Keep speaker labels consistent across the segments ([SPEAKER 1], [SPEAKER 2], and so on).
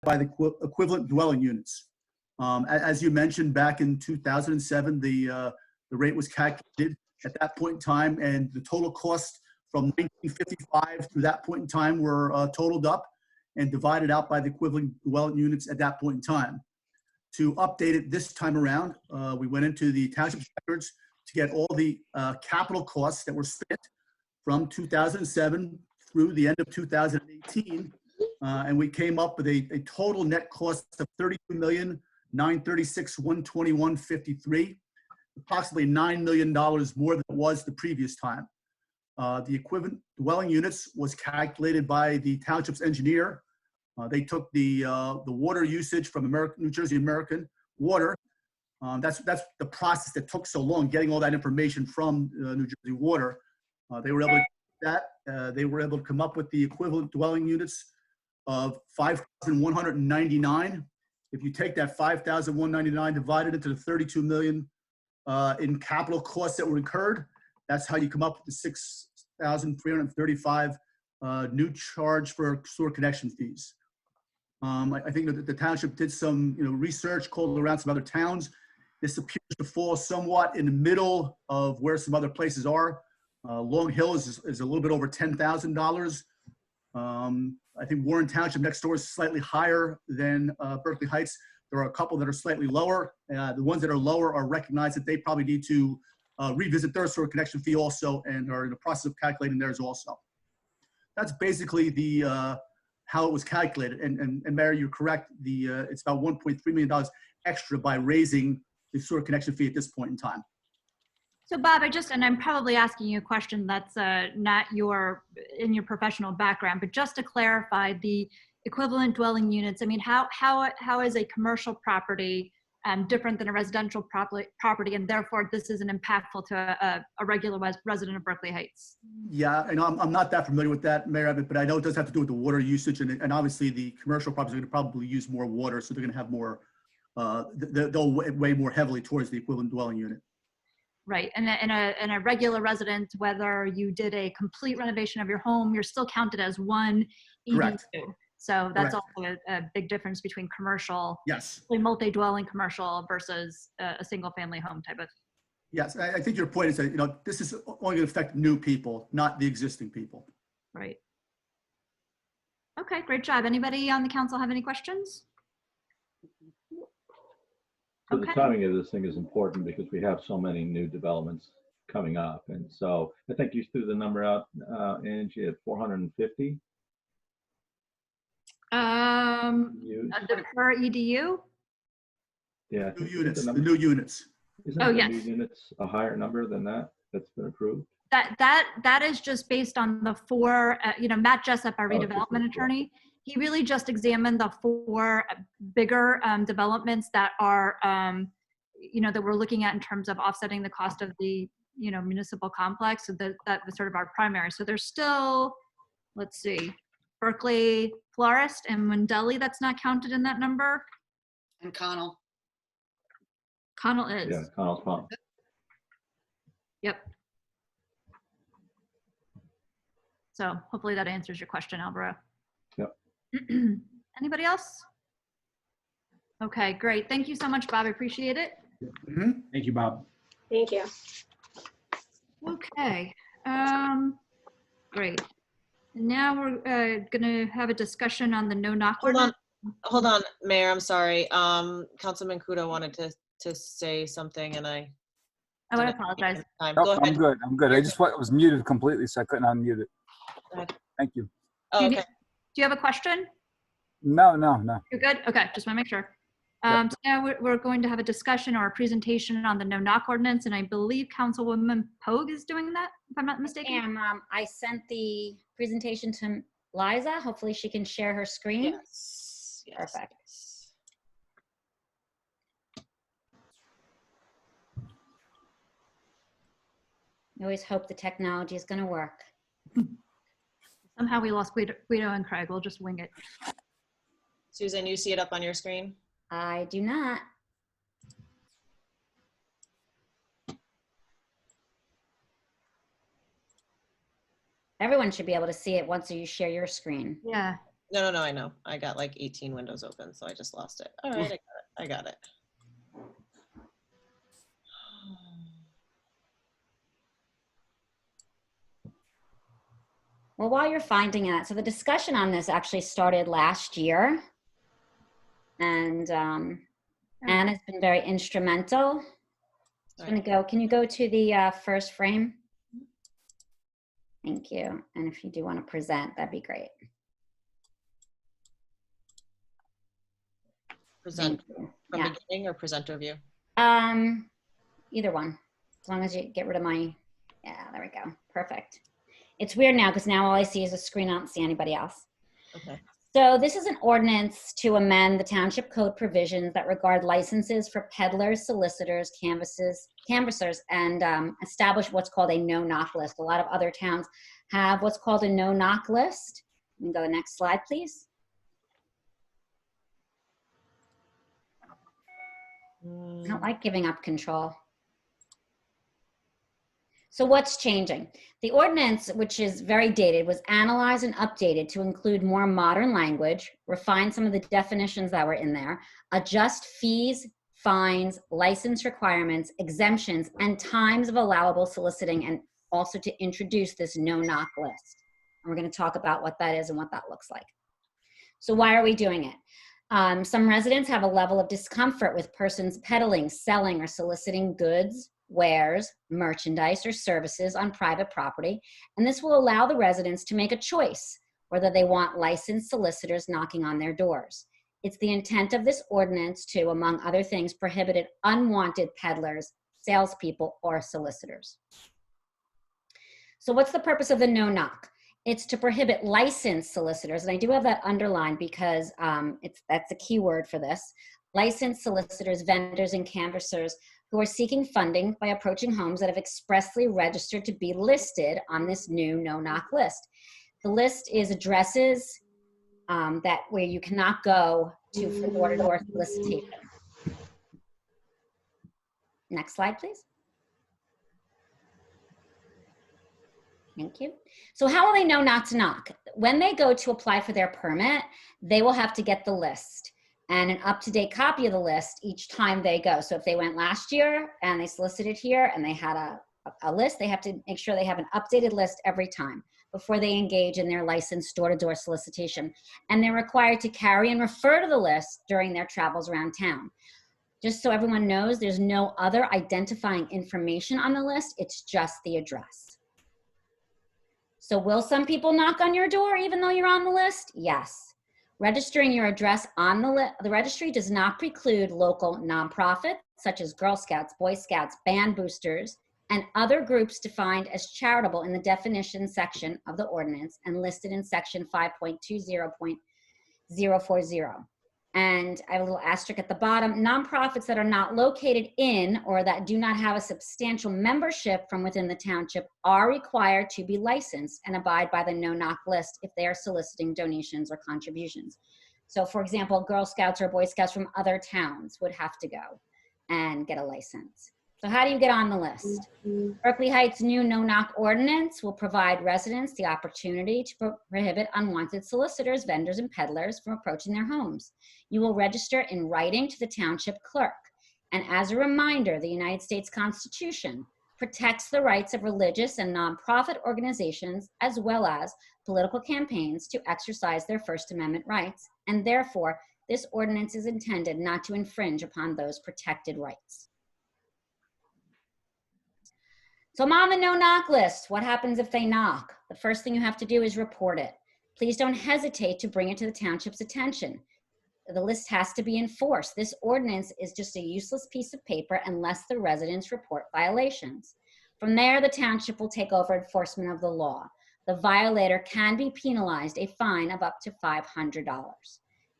[SPEAKER 1] by the equivalent dwelling units. As you mentioned, back in 2007, the rate was calculated at that point in time, and the total cost from 1955 through that point in time were totaled up and divided out by the equivalent dwelling units at that point in time. To update it this time around, we went into the township records to get all the capital costs that were spent from 2007 through the end of 2018, and we came up with a total net cost of $32,936,121.53, approximately $9 million more than it was the previous time. The equivalent dwelling units was calculated by the township's engineer. They took the water usage from New Jersey American Water. That's the process that took so long, getting all that information from New Jersey Water. They were able to do that. They were able to come up with the equivalent dwelling units of 5,199. If you take that 5,199 divided into the 32 million in capital costs that were incurred, that's how you come up with the 6,335 new charge for sewer connection fees. I think that the township did some research, called around some other towns. This appears to fall somewhat in the middle of where some other places are. Long Hill is a little bit over $10,000. I think Warren Township next door is slightly higher than Berkeley Heights. There are a couple that are slightly lower. The ones that are lower are recognized that they probably need to revisit their sewer connection fee also, and are in the process of calculating theirs also. That's basically the how it was calculated. And Mayor, you're correct. It's about $1.3 million extra by raising the sewer connection fee at this point in time.
[SPEAKER 2] So Bob, and I'm probably asking you a question that's not in your professional background, but just to clarify the equivalent dwelling units, I mean, how is a commercial property different than a residential property, and therefore this isn't impactful to a regular resident of Berkeley Heights? Yeah,
[SPEAKER 1] and I'm not that familiar with that, Mayor, but I know it does have to do with the water usage, and obviously the commercial properties are going to probably use more water, so they're going to have more, they'll weigh more heavily towards the equivalent dwelling unit.
[SPEAKER 2] Right, and a regular resident, whether you did a complete renovation of your home, you're still counted as one EDU.
[SPEAKER 1] Correct.
[SPEAKER 2] So that's
[SPEAKER 1] Correct.
[SPEAKER 2] also a big difference between commercial,
[SPEAKER 1] yes,
[SPEAKER 2] multi-dwelling commercial versus a single-family home type of.
[SPEAKER 1] Yes, I think your point is that this is only going to affect new people, not the existing people.
[SPEAKER 2] Right. Okay, great job. Anybody on the council have any questions?
[SPEAKER 3] So
[SPEAKER 2] Okay.
[SPEAKER 3] the timing of this thing is important because we have so many new developments coming up. And so I think you threw the number out, Angie, at 450.
[SPEAKER 2] Per EDU?
[SPEAKER 3] Yeah.
[SPEAKER 1] New units, the new units.
[SPEAKER 3] Isn't
[SPEAKER 2] Oh,
[SPEAKER 3] the
[SPEAKER 2] yes.
[SPEAKER 3] new units a higher number than that's been approved?
[SPEAKER 2] That is just based on the four, Matt Jessup, our redevelopment
[SPEAKER 3] Cool.
[SPEAKER 2] attorney, he really just examined the four bigger developments that are, that we're looking at in terms of offsetting the cost of the, municipal complex. So that was sort of our primary. So there's still, let's see, Berkeley Florist and Wendelli, that's not counted in that number.
[SPEAKER 4] And Connell.
[SPEAKER 2] Connell is.
[SPEAKER 3] Yeah, Connell's Pond.
[SPEAKER 2] Yep. So hopefully that answers your question, Alvaro.
[SPEAKER 3] Yep.
[SPEAKER 2] Anybody else? Okay, great. Thank you so much, Bob. I appreciate it.
[SPEAKER 1] Mm-hmm.
[SPEAKER 5] Thank you, Bob.
[SPEAKER 6] Thank you.
[SPEAKER 2] Okay. Great. Now we're gonna have a discussion on the no-knock ordinance.
[SPEAKER 7] Hold on, Mayor. I'm sorry. Councilman Kudo wanted to say something, and I
[SPEAKER 2] apologize.
[SPEAKER 7] Go
[SPEAKER 8] Nope,
[SPEAKER 7] ahead.
[SPEAKER 8] I'm good. I just was muted completely, so I couldn't unmute it. Thank you.
[SPEAKER 7] Oh,
[SPEAKER 2] Do
[SPEAKER 7] okay.
[SPEAKER 2] you have a question?
[SPEAKER 8] No.
[SPEAKER 2] You're good? Okay, just want to make sure. So now we're going to have a discussion or a presentation on the no-knock ordinance, and I believe Councilwoman Pogue is doing that, if I'm not mistaken.
[SPEAKER 6] I sent the presentation to Liza. Hopefully she can share her screen.
[SPEAKER 7] Yes.
[SPEAKER 6] Perfect. I always hope the technology is going to work.
[SPEAKER 2] Somehow we lost Guido and Craig. We'll just wing it.
[SPEAKER 7] Susan, you see it up on your screen?
[SPEAKER 6] I do not. Everyone should be able to see it once you share your screen.
[SPEAKER 2] Yeah,
[SPEAKER 7] No, I know. I got like 18 windows open, so I just lost it. All right, I got it.
[SPEAKER 6] Well, while you're finding it, so the discussion on this actually started last year. And Anna's been very instrumental. I'm going to go, can you go to the first frame? Thank you. And if you do want to present, that'd be great.
[SPEAKER 7] Present
[SPEAKER 6] Thank you.
[SPEAKER 7] from
[SPEAKER 6] Yeah.
[SPEAKER 7] beginning or presenter view?
[SPEAKER 6] Either one, as long as you get rid of my, yeah, there we go. Perfect. It's weird now because now all I see is a screen. I don't see anybody else.
[SPEAKER 7] Okay.
[SPEAKER 6] So this is an ordinance to amend the township code provisions that regard licenses for peddlers, solicitors, canvassers, and establish what's called a no-knock list. A lot of other towns have what's called a no-knock list. Let me go to the next slide, please. I don't like giving up control. So what's changing? The ordinance, which is very dated, was analyzed and updated to include more modern language, refine some of the definitions that were in there, adjust fees, fines, license requirements, exemptions, and times of allowable soliciting, and also to introduce this no-knock list. And we're going to talk about what that is and what that looks like. So why are we doing it? Some residents have a level of discomfort with persons peddling, selling, or soliciting goods, wares, merchandise, or services on private property, and this will allow the residents to make a choice whether they want licensed solicitors knocking on their doors. It's the intent of this ordinance to, among other things, prohibit unwanted peddlers, salespeople, or solicitors. So what's the purpose of the no-knock? It's to prohibit licensed solicitors, and I do have that underlined because that's a key word for this. Licensed solicitors, vendors, and canvassers who are seeking funding by approaching homes that have expressly registered to be listed on this new no-knock list. The list is addresses that where you cannot go to for door-to-door solicitation. Next slide, please. Thank you. So how will they know not to knock? When they go to apply for their permit, they will have to get the list and an up-to-date copy of the list each time they go. So if they went last year and they solicited here and they had a list, they have to make sure they have an updated list every time before they engage in their licensed door-to-door solicitation. And they're required to carry and refer to the list during their travels around town. Just so everyone knows, there's no other identifying information on the list. It's just the address. So will some people knock on your door even though you're on the list? Yes. Registering your address on the registry does not preclude local nonprofits such as Girl Scouts, Boy Scouts, band boosters, and other groups defined as charitable in the definition section of the ordinance and listed in section 5.20.040. And I have a little asterisk at the bottom. Nonprofits that are not located in or that do not have a substantial membership from within the township are required to be licensed and abide by the no-knock list if they are soliciting donations or contributions. So for example, Girl Scouts or Boy Scouts from other towns would have to go and get a license. So how do you get on the list? Berkeley Heights' new no-knock ordinance will provide residents the opportunity to prohibit unwanted solicitors, vendors, and peddlers from approaching their homes. You will register in writing to the township clerk. And as a reminder, the United States Constitution protects the rights of religious and nonprofit organizations as well as political campaigns to exercise their First Amendment rights. And therefore, this ordinance is intended not to infringe upon those protected rights. So I'm on the no-knock list. What happens if they knock? The first thing you have to do is report it. Please don't hesitate to bring it to the township's attention. The list has to be enforced. This ordinance is just a useless piece of paper unless the residents report violations. From there, the township will take over enforcement of the law. The violator can be penalized a fine of up to $500.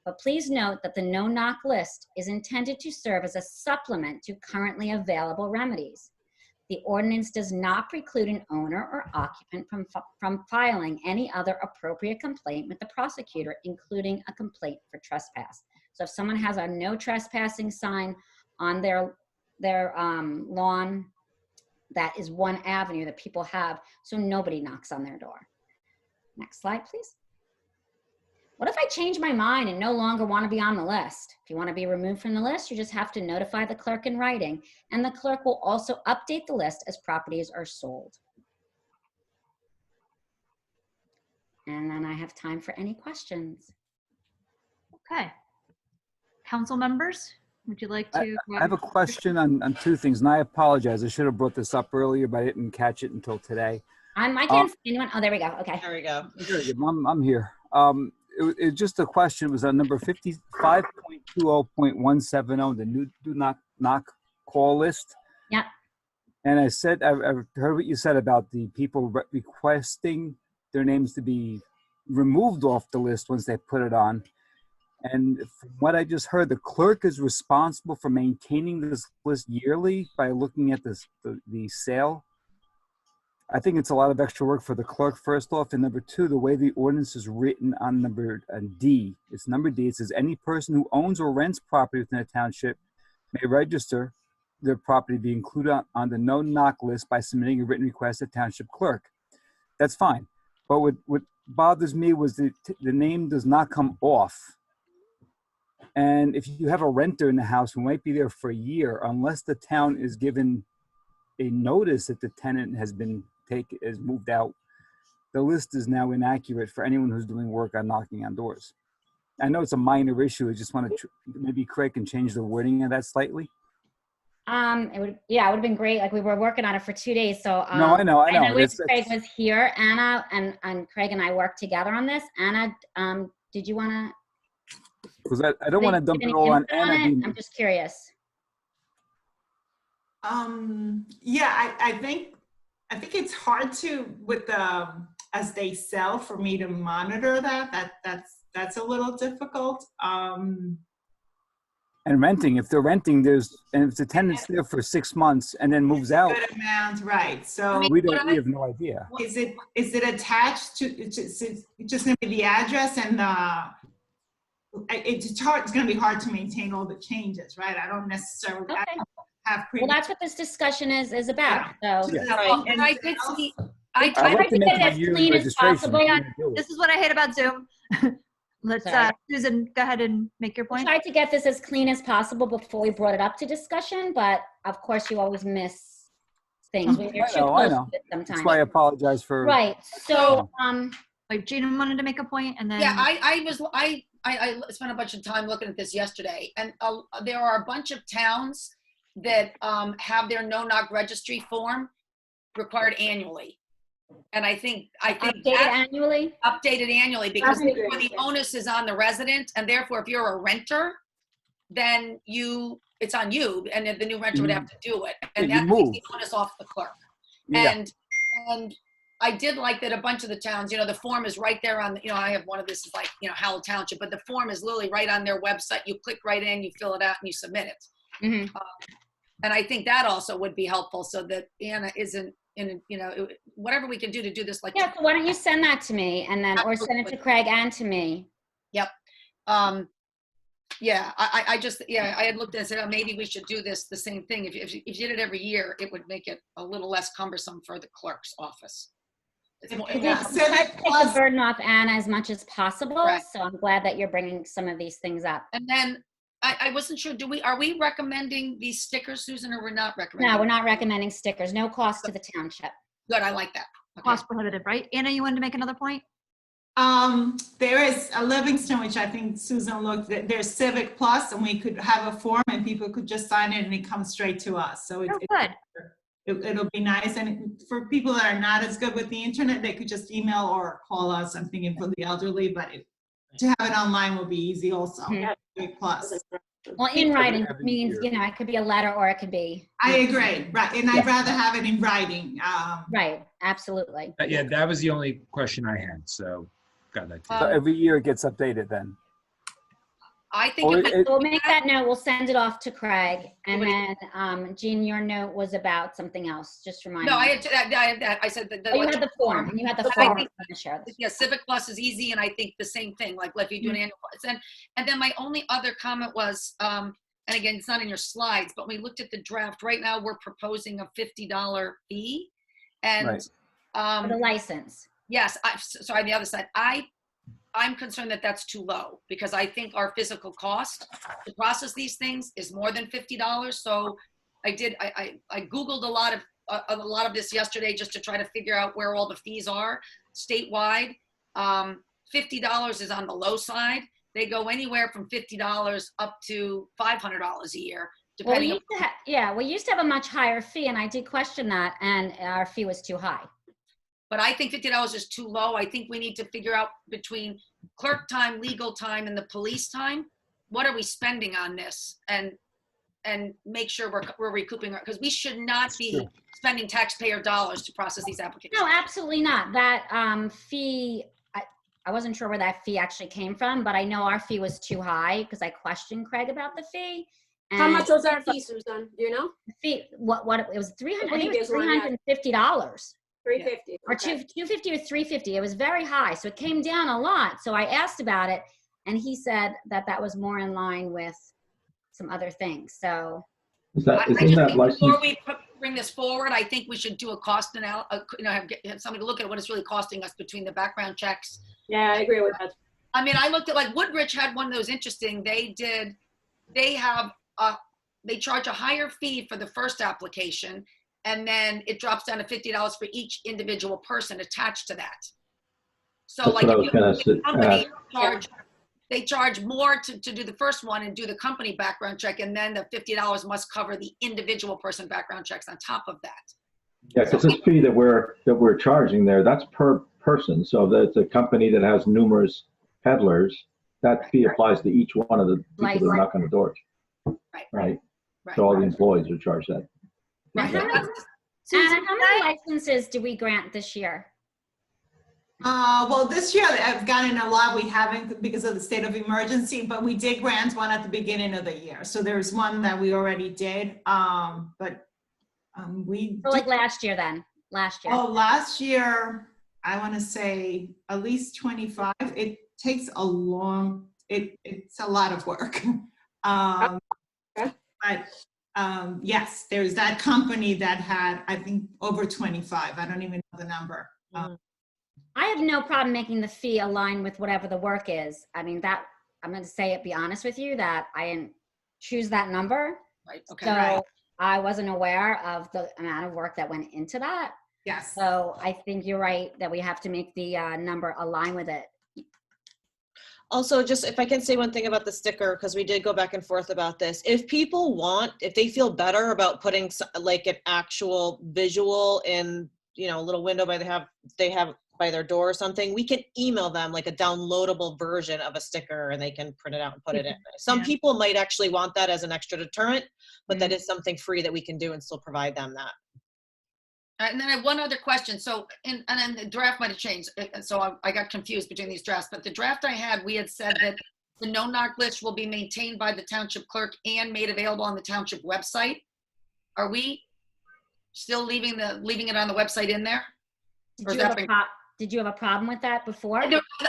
[SPEAKER 6] But please note that the no-knock list is intended to serve as a supplement to currently available remedies. The ordinance does not preclude an owner or occupant from filing any other appropriate complaint with the prosecutor, including a complaint for trespass. So if someone has a no trespassing sign on their lawn, that is one avenue that people have so nobody knocks on their door. Next slide, please. What if I change my mind and no longer want to be on the list? If you want to be removed from the list, you just have to notify the clerk in writing, and the clerk will also update the list as properties are sold. And then I have time for any questions.
[SPEAKER 2] Okay. Council members, would you like to?
[SPEAKER 8] I have a question on two things, and I apologize. I should have brought this up earlier, but I didn't catch it until today.
[SPEAKER 6] I can't see anyone. Oh, there we go. Okay.
[SPEAKER 7] There we go.
[SPEAKER 8] I'm here. It just a question. It was on number 55.20.170, the new do not knock call list.
[SPEAKER 6] Yep.
[SPEAKER 8] And I said, I've heard what you said about the people requesting their names to be removed off the list once they put it on. And from what I just heard, the clerk is responsible for maintaining this list yearly by looking at the sale. I think it's a lot of extra work for the clerk, first off. And number two, the way the ordinance is written on number D, it's number D. It says any person who owns or rents property within a township may register their property to be included on the no-knock list by submitting a written request to township clerk. That's fine. But what bothers me was the name does not come off. And if you have a renter in the house who might be there for a year, unless the town is given a notice that the tenant has moved out, the list is now inaccurate for anyone who's doing work on knocking on doors. I know it's a minor issue. I just want to maybe Craig can change the wording of that slightly.
[SPEAKER 6] It would have been great. Like we were working on it for 2 days. So
[SPEAKER 8] No, I know.
[SPEAKER 6] And I wish Craig was here. Anna and Craig and I worked together on this. Anna, did you want to?
[SPEAKER 8] Because I don't want to dump it all on Anna.
[SPEAKER 6] I'm just curious.
[SPEAKER 4] Yeah, I think it's hard to with as they sell for me to monitor that's a little difficult.
[SPEAKER 8] And renting, if they're renting, and if the tenant's there for 6 months and then moves out,
[SPEAKER 4] good amount, right? So
[SPEAKER 8] we have no idea.
[SPEAKER 4] Is it attached to? It's just going to be the address and it's hard. It's going to be hard to maintain all the changes, right? I don't necessarily have.
[SPEAKER 6] Well, that's what this discussion is about. So.
[SPEAKER 8] Yeah.
[SPEAKER 7] Right.
[SPEAKER 5] And I did see,
[SPEAKER 6] I tried to get it as clean as possible.
[SPEAKER 2] This is what I hate about Zoom. Let's, Susan, go ahead and make your point.
[SPEAKER 6] I tried to get this as clean as possible before we brought it up to discussion, but of course you always miss things when you're too close to it sometimes.
[SPEAKER 8] That's why I apologize for.
[SPEAKER 6] Right. So,
[SPEAKER 2] like Gina wanted to make a point, and then
[SPEAKER 5] yeah, I spent a bunch of time looking at this yesterday, and there are a bunch of towns that have their no-knock registry form required annually. And I think
[SPEAKER 6] updated
[SPEAKER 5] annually because the onus is on the resident, and therefore if you're a renter, then it's on you, and the new renter would have to do it, and that takes the onus off the clerk.
[SPEAKER 8] Yeah.
[SPEAKER 5] And I did like that a bunch of the towns, the form is right there on, I have one of this is like, Howell Township, but the form is literally right on their website. You click right in, you fill it out, and you submit it.
[SPEAKER 6] Mm-hmm.
[SPEAKER 5] And I think that also would be helpful so that Anna isn't whatever we can do to do this like.
[SPEAKER 6] Yeah, so why don't you send that to me and then, or send it to Craig and to me.
[SPEAKER 5] Yep. Yeah, I had looked and said, oh, maybe we should do this, the same thing. If you did it every year, it would make it a little less cumbersome for the clerk's office.
[SPEAKER 6] Take the burden off Anna as much as possible. Right. So I'm glad that you're bringing some of these things up.
[SPEAKER 5] And then I wasn't sure, are we recommending these stickers, Susan, or we're not recommending?
[SPEAKER 6] No, we're not recommending stickers. No cost to the township.
[SPEAKER 5] Good, I like that. Okay.
[SPEAKER 2] Cost prohibitive, right? Anna, you wanted to make another point?
[SPEAKER 4] There is a Livingston, which I think Susan looked at. There's Civic Plus, and we could have a form and people could just sign it and it comes straight to us. So it'll be nice. And for people that are not as good with the internet, they could just email or call us. I'm thinking for the elderly, but to have it online will be easy also.
[SPEAKER 6] Mm-hmm.
[SPEAKER 4] Civic Plus.
[SPEAKER 6] Well, in writing means, it could be a letter or it could be.
[SPEAKER 4] I agree, right. And I'd rather have it in writing.
[SPEAKER 6] Right, absolutely.
[SPEAKER 9] Yeah, that was the only question I had, so got that too.
[SPEAKER 8] So every year it gets updated then?
[SPEAKER 5] I think
[SPEAKER 6] we'll make that note. We'll send it off to Craig. And then, Jean, your note was about something else. Just remind me.
[SPEAKER 5] No, I said that.
[SPEAKER 6] You had the form. And you had the form.
[SPEAKER 5] Yeah, Civic Plus is easy, and I think the same thing. Like if you do an annual, and then my only other comment was, and again, it's not in your slides, but when we looked at the draft, right now we're proposing a $50 fee, and
[SPEAKER 6] for the license.
[SPEAKER 5] Yes. Sorry, on the other side, I'm concerned that that's too low because I think our physical cost to process these things is more than $50. So I Googled a lot of this yesterday just to try to figure out where all the fees are statewide. $50 is on the low side. They go anywhere from $50 up to $500 a year, depending.
[SPEAKER 6] We used to have a much higher fee, and I did question that, and our fee was too high.
[SPEAKER 5] But I think $50 is too low. I think we need to figure out between clerk time, legal time, and the police time, what are we spending on this, and make sure we're recouping, because we should not be spending taxpayer dollars to process these applications.
[SPEAKER 6] No, absolutely not. That fee, I wasn't sure where that fee actually came from, but I know our fee was too high because I questioned Craig about the fee.
[SPEAKER 10] How much was our fee, Susan? Do you know?
[SPEAKER 6] The fee, what it was $300, I think it was $350.
[SPEAKER 10] $350.
[SPEAKER 6] Or $250 or $350. It was very high. So it came down a lot. So I asked about it, and he said that was more in line with some other things. So
[SPEAKER 5] before we bring this forward, I think we should do a cost analysis, have somebody look at what it's really costing us between the background checks.
[SPEAKER 10] Yeah, I agree with that.
[SPEAKER 5] I mean, I looked at, like, Woodbridge had one that was interesting. They charge a higher fee for the first application, and then it drops down to $50 for each individual person attached to that. So
[SPEAKER 3] that's
[SPEAKER 5] like
[SPEAKER 3] what I was gonna say.
[SPEAKER 5] Company they charge more to do the first one and do the company background check, and then the $50 must cover the individual person background checks on top of that.
[SPEAKER 3] Yeah, because this fee that we're charging there, that's per person. So that's a company that has numerous peddlers. That fee applies to each one of the people that knock on the door. Right. So all the employees are charged that.
[SPEAKER 6] Right. Anna, how many licenses do we grant this year?
[SPEAKER 4] Well, this year I've gotten a lot. We haven't because of the state of emergency, but we did grant one at the beginning of the year. So there's one that we already did.
[SPEAKER 6] Like last year then? Last year.
[SPEAKER 4] Oh, last year, I want to say at least 25. It takes a long, it's a lot of work. Yes, there's that company that had, I think, over 25. I don't even know the number.
[SPEAKER 6] I have no problem making the fee align with whatever the work is. I mean, that I'm going to say it, be honest with you, that I didn't choose that number.
[SPEAKER 5] Right. Okay.
[SPEAKER 6] So I wasn't aware of the amount of work that went into that.
[SPEAKER 4] Yes.
[SPEAKER 6] So I think you're right that we have to make the number align with it.
[SPEAKER 7] Also, just if I can say one thing about the sticker, because we did go back and forth about this. If people if they feel better about putting like an actual visual in, a little window they have by their door or something, we can email them like a downloadable version of a sticker and they can print it out and put it in. Some people might actually want that as an extra deterrent, but that is something free that we can do and still provide them that.
[SPEAKER 5] And then I have one other question. So, and then the draft might have changed. So I got confused between these drafts, but the draft I had, we had said that the no-knock list will be maintained by the township clerk and made available on the township website. Are we still leaving it on the website in there?
[SPEAKER 6] Did you have a problem with that before?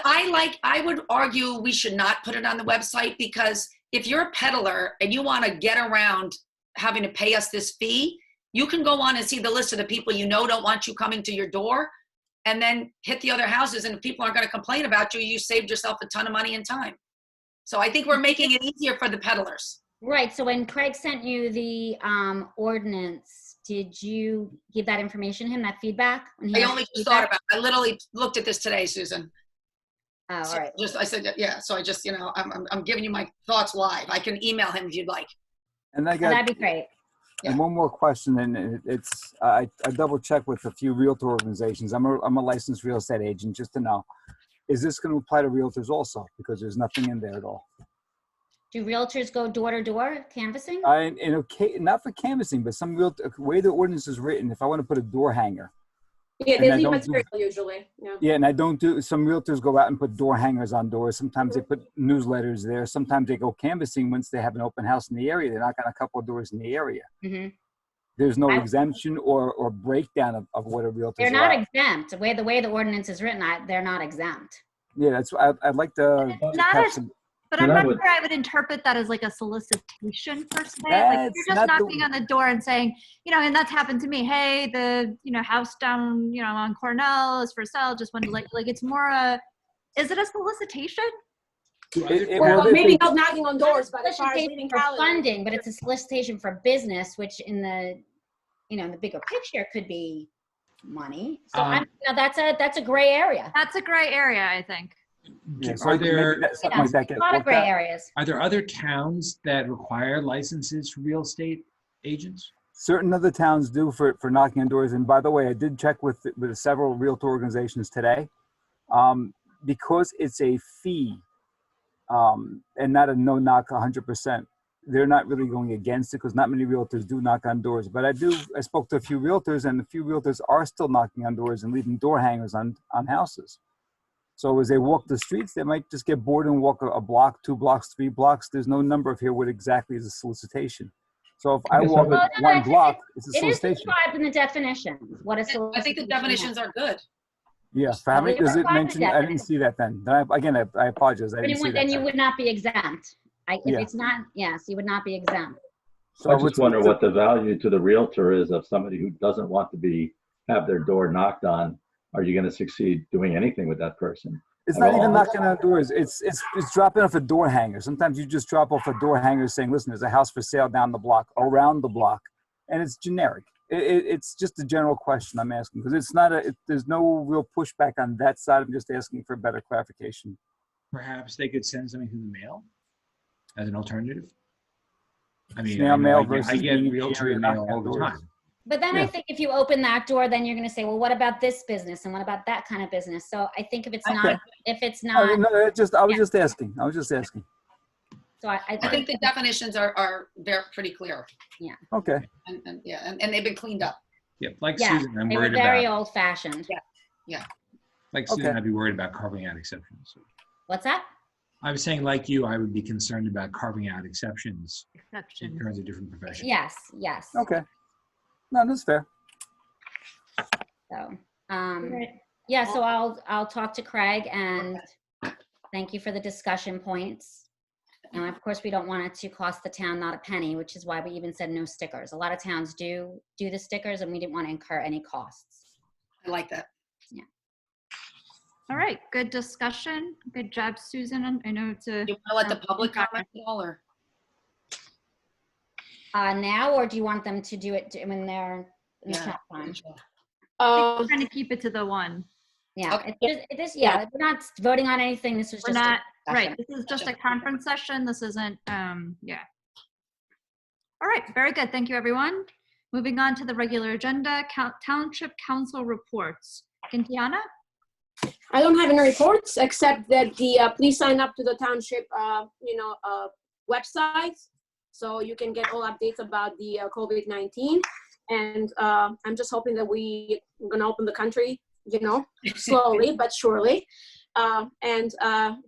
[SPEAKER 5] I would argue we should not put it on the website, because if you're a peddler and you want to get around having to pay us this fee, you can go on and see the list of the people don't want you coming to your door, and then hit the other houses. And if people aren't going to complain about you, you saved yourself a ton of money and time. So I think we're making it easier for the peddlers.
[SPEAKER 6] Right. So when Craig sent you the ordinance, did you give that information to him, that feedback?
[SPEAKER 5] I only just thought about it. I literally looked at this today, Susan.
[SPEAKER 6] Oh,
[SPEAKER 5] so
[SPEAKER 6] all right.
[SPEAKER 5] I said, yeah. So I just, I'm giving you my thoughts live. I can email him if you'd like.
[SPEAKER 8] And that'd
[SPEAKER 6] be great.
[SPEAKER 8] And one more question, and it's I double checked with a few realtor organizations. I'm a licensed real estate agent, just to know, is this going to apply to realtors also? Because there's nothing in there at all.
[SPEAKER 6] Do realtors go door to door canvassing?
[SPEAKER 8] Not for canvassing, but some way the ordinance is written, if I want to put a door hanger.
[SPEAKER 10] Yeah, they leave material usually.
[SPEAKER 8] Yeah, and I don't some realtors go out and put door hangers on doors. Sometimes they put newsletters there. Sometimes they go canvassing once they have an open house in the area. They knock on a couple of doors in the area.
[SPEAKER 6] Mm-hmm.
[SPEAKER 8] There's no exemption or breakdown of what a realtor.
[SPEAKER 6] They're not exempt. The way the ordinance is written, they're not exempt.
[SPEAKER 8] Yeah, that's I'd like to.
[SPEAKER 2] But I'm not sure I would interpret that as like a solicitation per se. Like you're just knocking on the door and saying, and that's happened to me. Hey, the house down on Cornell is for sale. Just wanted to like it's more Is it a solicitation?
[SPEAKER 10] Well,
[SPEAKER 8] they-
[SPEAKER 10] maybe not knocking on doors, but as far as
[SPEAKER 6] Solicitation
[SPEAKER 10] leaving
[SPEAKER 6] for
[SPEAKER 10] calendars.
[SPEAKER 6] funding, but it's a solicitation for business, which in the, in the bigger picture could be money. So that's a gray area.
[SPEAKER 2] That's a gray area, I think.
[SPEAKER 8] Yeah, so
[SPEAKER 9] Are
[SPEAKER 8] maybe
[SPEAKER 9] there
[SPEAKER 8] something like that
[SPEAKER 6] A
[SPEAKER 8] gets
[SPEAKER 6] lot of
[SPEAKER 8] looked
[SPEAKER 6] gray
[SPEAKER 8] at.
[SPEAKER 6] areas.
[SPEAKER 9] other towns that require licenses for real estate agents?
[SPEAKER 8] Certain other towns do for knocking on doors. And by the way, I did check with several realtor organizations today. Because it's a fee and not a no knock 100%, they're not really going against it because not many realtors do knock on doors. But I spoke to a few realtors, and a few realtors are still knocking on doors and leaving door hangers on houses. So as they walk the streets, they might just get bored and walk a block, 2 blocks, 3 blocks. There's no number of here what exactly is a solicitation. So if I walk one block, it's a
[SPEAKER 6] It is
[SPEAKER 8] solicitation.
[SPEAKER 6] described in the definitions. What a
[SPEAKER 5] I
[SPEAKER 6] solicitation
[SPEAKER 5] think the definitions are good.
[SPEAKER 8] Yeah, for how many does it
[SPEAKER 6] Define the
[SPEAKER 8] mention? I didn't see that then. I apologize. I didn't see that.
[SPEAKER 6] Then you
[SPEAKER 8] then.
[SPEAKER 6] would not be exempt. If
[SPEAKER 8] Yeah.
[SPEAKER 6] it's not, yes, you would not be exempt.
[SPEAKER 8] So
[SPEAKER 3] I just wonder what the value to the realtor is of somebody who doesn't want to have their door knocked on. Are you going to succeed doing anything with that person?
[SPEAKER 8] It's
[SPEAKER 3] at
[SPEAKER 8] not
[SPEAKER 3] all?
[SPEAKER 8] even knocking on doors. It's dropping off a door hanger. Sometimes you just drop off a door hanger saying, listen, there's a house for sale down the block, around the block. And it's generic. It's just a general question I'm asking because it's not there's no real pushback on that side. I'm just asking for better clarification.
[SPEAKER 9] Perhaps they could send something through the mail as an alternative. I mean,
[SPEAKER 8] Snail mail
[SPEAKER 9] I
[SPEAKER 8] versus
[SPEAKER 9] get
[SPEAKER 8] being in the
[SPEAKER 9] realtor
[SPEAKER 8] area
[SPEAKER 9] mail
[SPEAKER 8] knocking
[SPEAKER 9] all
[SPEAKER 8] on
[SPEAKER 9] the
[SPEAKER 8] doors.
[SPEAKER 9] time.
[SPEAKER 6] But then I think if you open that door, then you're going to say, well, what about this business and what about that kind of business? So I think if it's not,
[SPEAKER 8] No, I was just asking.
[SPEAKER 6] So I
[SPEAKER 5] I think the definitions are they're pretty clear.
[SPEAKER 6] Yeah.
[SPEAKER 8] Okay.
[SPEAKER 5] And they've been cleaned up.
[SPEAKER 9] Yeah, like
[SPEAKER 6] Yeah,
[SPEAKER 9] Susan, I'm
[SPEAKER 6] they were
[SPEAKER 9] worried
[SPEAKER 6] very
[SPEAKER 9] about.
[SPEAKER 6] old fashioned.
[SPEAKER 5] Yeah.
[SPEAKER 9] Like Susan,
[SPEAKER 8] Okay.
[SPEAKER 9] I'd be worried about carving out exceptions.
[SPEAKER 6] What's that?
[SPEAKER 9] I was saying, like you, I would be concerned about carving out exceptions in
[SPEAKER 2] Exception.
[SPEAKER 9] terms of different professions.
[SPEAKER 6] Yes.
[SPEAKER 8] Okay. No, that's fair.
[SPEAKER 6] So,
[SPEAKER 2] Right.
[SPEAKER 6] yeah, so I'll talk to Craig and thank you for the discussion points. And of course, we don't want it to cost the town not a penny, which is why we even said no stickers. A lot of towns do the stickers and we didn't want to incur any costs.
[SPEAKER 5] I like that.
[SPEAKER 6] Yeah.
[SPEAKER 2] All right, good discussion. Good job, Susan. I know it's a.
[SPEAKER 5] You want to let the public comment at all, or?
[SPEAKER 6] Now, or do you want them to do it when they're in the chat time?
[SPEAKER 2] We're trying to keep it to the one.
[SPEAKER 6] Yeah,
[SPEAKER 5] Okay.
[SPEAKER 6] we're not voting on anything. This was
[SPEAKER 2] We're
[SPEAKER 6] just
[SPEAKER 2] not,
[SPEAKER 6] a
[SPEAKER 2] right,
[SPEAKER 6] discussion.
[SPEAKER 2] this is just a conference session. This isn't, yeah. All right, very good. Thank you, everyone. Moving on to the regular agenda, Township Council reports. Kintiana?
[SPEAKER 10] I don't have any reports except that please sign up to the township, website so you can get all updates about the COVID-19. And I'm just hoping that we're gonna open the country, slowly but surely. And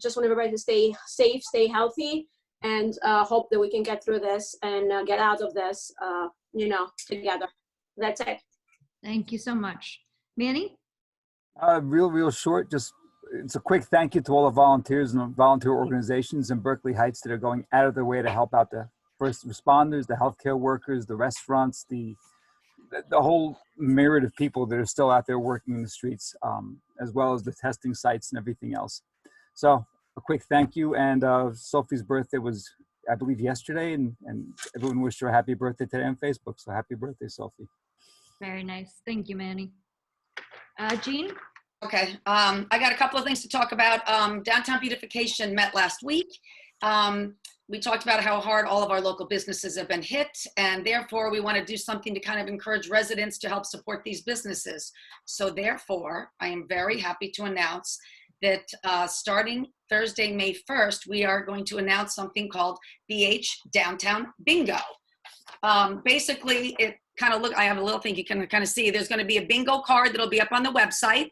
[SPEAKER 10] just want everybody to stay safe, stay healthy, and hope that we can get through this and get out of this, together. That's it.
[SPEAKER 2] Thank you so much. Manny?
[SPEAKER 8] Real short, it's a quick thank you to all the volunteers and volunteer organizations in Berkeley Heights that are going out of their way to help out the first responders, the healthcare workers, the restaurants, the whole myriad of people that are still out there working in the streets, as well as the testing sites and everything else. So a quick thank you. And Sophie's birthday was, I believe, yesterday, and everyone wished her a happy birthday today on Facebook. So happy birthday, Sophie.
[SPEAKER 2] Very nice. Thank you, Manny. Jean?
[SPEAKER 5] Okay, I got a couple of things to talk about. Downtown beautification met last week. We talked about how hard all of our local businesses have been hit, and therefore we want to do something to kind of encourage residents to help support these businesses. So therefore, I am very happy to announce that starting Thursday, May 1st, we are going to announce something called BH Downtown Bingo. Basically, it kind of I have a little thing you can kind of see. There's going to be a bingo card that'll be up on the website.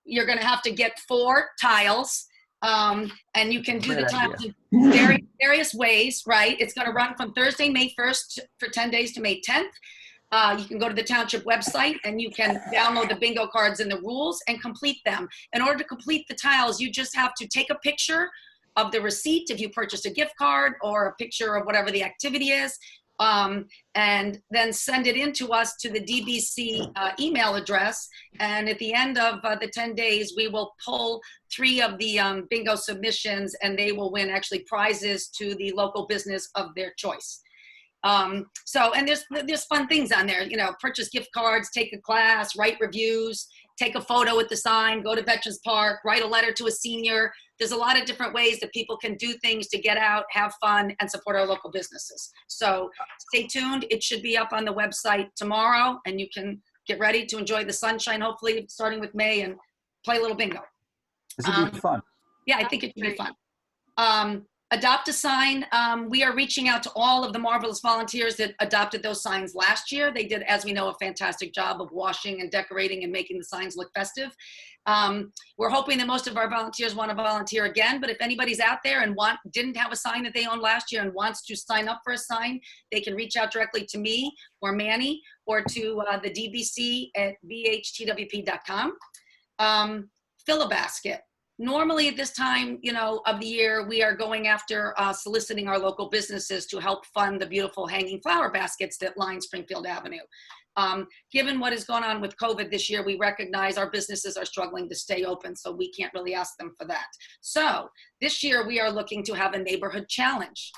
[SPEAKER 5] You're going to have to get 4 tiles. And you can do the tiles in various ways, right? It's going to run from Thursday, May 1st for 10 days to May 10th. You can go to the township website and you can download the bingo cards and the rules and complete them. In order to complete the tiles, you just have to take a picture of the receipt if you purchased a gift card, or a picture of whatever the activity is. and then send it in to us to the DBC email address. And at the end of the 10 days, we will pull 3 of the bingo submissions, and they will win actually prizes to the local business of their choice. So, and there's fun things on there, you know, purchase gift cards, take a class, write reviews, take a photo with the sign, go to Veterans Park, write a letter to a senior. There's a lot of different ways that people can do things to get out, have fun, and support our local businesses. So stay tuned. It should be up on the website tomorrow, and you can get ready to enjoy the sunshine, hopefully starting with May, and play a little bingo.
[SPEAKER 8] This would be fun.
[SPEAKER 5] Yeah, I think it should be fun. Adopt a sign. We are reaching out to all of the marvelous volunteers that adopted those signs last year. They did, as we know, a fantastic job of washing and decorating and making the signs look festive. We're hoping that most of our volunteers want to volunteer again, but if anybody's out there and didn't have a sign that they owned last year and wants to sign up for a sign, they can reach out directly to me or Manny or to the DBC at vhtwp.com. Fill a basket. Normally at this time, you know, of the year, we are going after soliciting our local businesses to help fund the beautiful hanging flower baskets that line Springfield Avenue. Given what is going on with COVID this year, we recognize our businesses are struggling to stay open, so we can't really ask them for that. So this year we are looking to have a neighborhood challenge.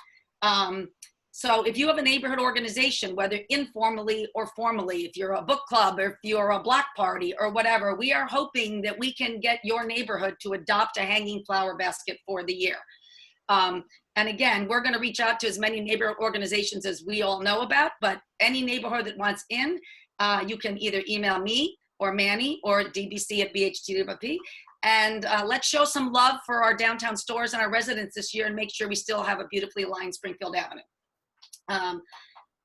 [SPEAKER 5] So if you have a neighborhood organization, whether informally or formally, if you're a book club or if you're a block party or whatever, we are hoping that we can get your neighborhood to adopt a hanging flower basket for the year. And again, we're going to reach out to as many neighborhood organizations as we all know about, but any neighborhood that wants in, you can either email me or Manny or DBC at VHTWP. And let's show some love for our downtown stores and our residents this year and make sure we still have a beautifully aligned Springfield Avenue.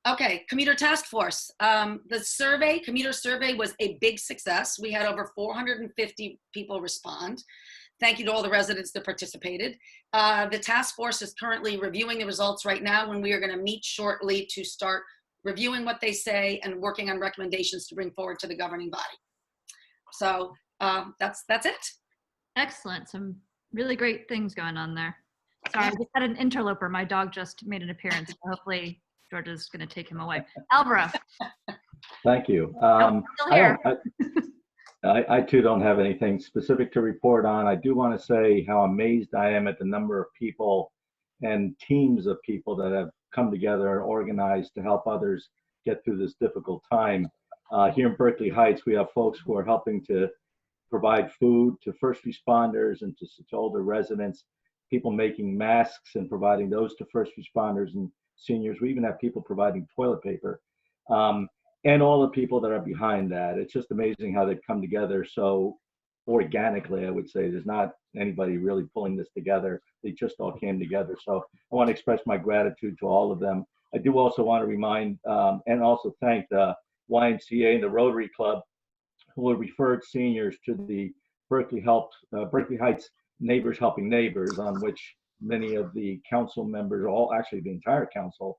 [SPEAKER 5] Okay, commuter task force. The commuter survey was a big success. We had over 450 people respond. Thank you to all the residents that participated. The task force is currently reviewing the results right now, and we are going to meet shortly to start reviewing what they say and working on recommendations to bring forward to the governing body. So that's it.
[SPEAKER 2] Excellent. Some really great things going on there. Sorry, I just had an interloper. My dog just made an appearance. So hopefully Georgia's going to take him away. Alvaro.
[SPEAKER 3] Thank you.
[SPEAKER 2] Still here.
[SPEAKER 3] I too don't have anything specific to report on. I do want to say how amazed I am at the number of people and teams of people that have come together and organized to help others get through this difficult time. Here in Berkeley Heights, we have folks who are helping to provide food to first responders and to older residents, people making masks and providing those to first responders and seniors. We even have people providing toilet paper. And all the people that are behind that. It's just amazing how they've come together so organically, I would say. There's not anybody really pulling this together. They just all came together. So I want to express my gratitude to all of them. I do also want to remind and also thank the YMCA and the Rotary Club who have referred seniors to the Berkeley Heights Neighbors Helping Neighbors, on which many of the council members, actually the entire council,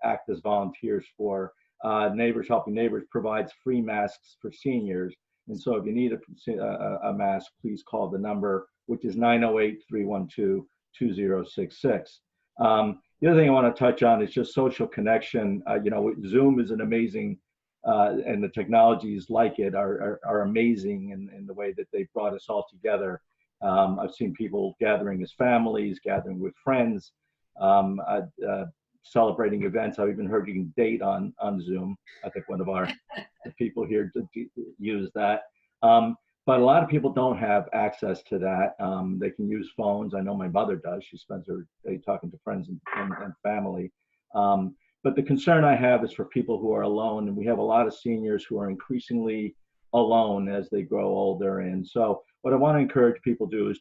[SPEAKER 3] act as volunteers for. Neighbors Helping Neighbors provides free masks for seniors. And so if you need a mask, please call the number, which is 908-312-2066. The other thing I want to touch on is just social connection. You know, Zoom is an amazing, and the technologies like it are amazing in the way that they've brought us all together. I've seen people gathering as families, gathering with friends, celebrating events. I've even heard you can date on Zoom. I think one of our people here use that. But a lot of people don't have access to that. They can use phones. I know my mother does. She spends her day talking to friends and family. But the concern I have is for people who are alone. And we have a lot of seniors who are increasingly alone as they grow older. And so what I want to encourage people to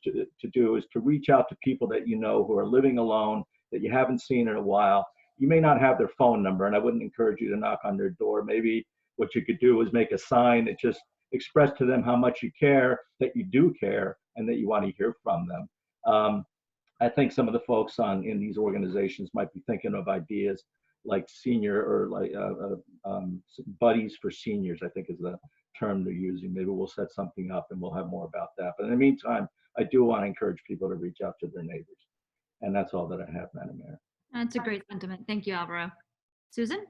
[SPEAKER 3] do is to reach out to people that you know who are living alone, that you haven't seen in a while. You may not have their phone number, and I wouldn't encourage you to knock on their door. Maybe what you could do is make a sign that just express to them how much you care, that you do care, and that you want to hear from them. I think some of the folks in these organizations might be thinking of ideas like senior or like buddies for seniors, I think is the term they're using. Maybe we'll set something up and we'll have more about that. But in the meantime, I do want to encourage people to reach out to their neighbors. And that's all that I have, Madam Mayor.
[SPEAKER 2] That's a great sentiment. Thank you, Alvaro. Susan?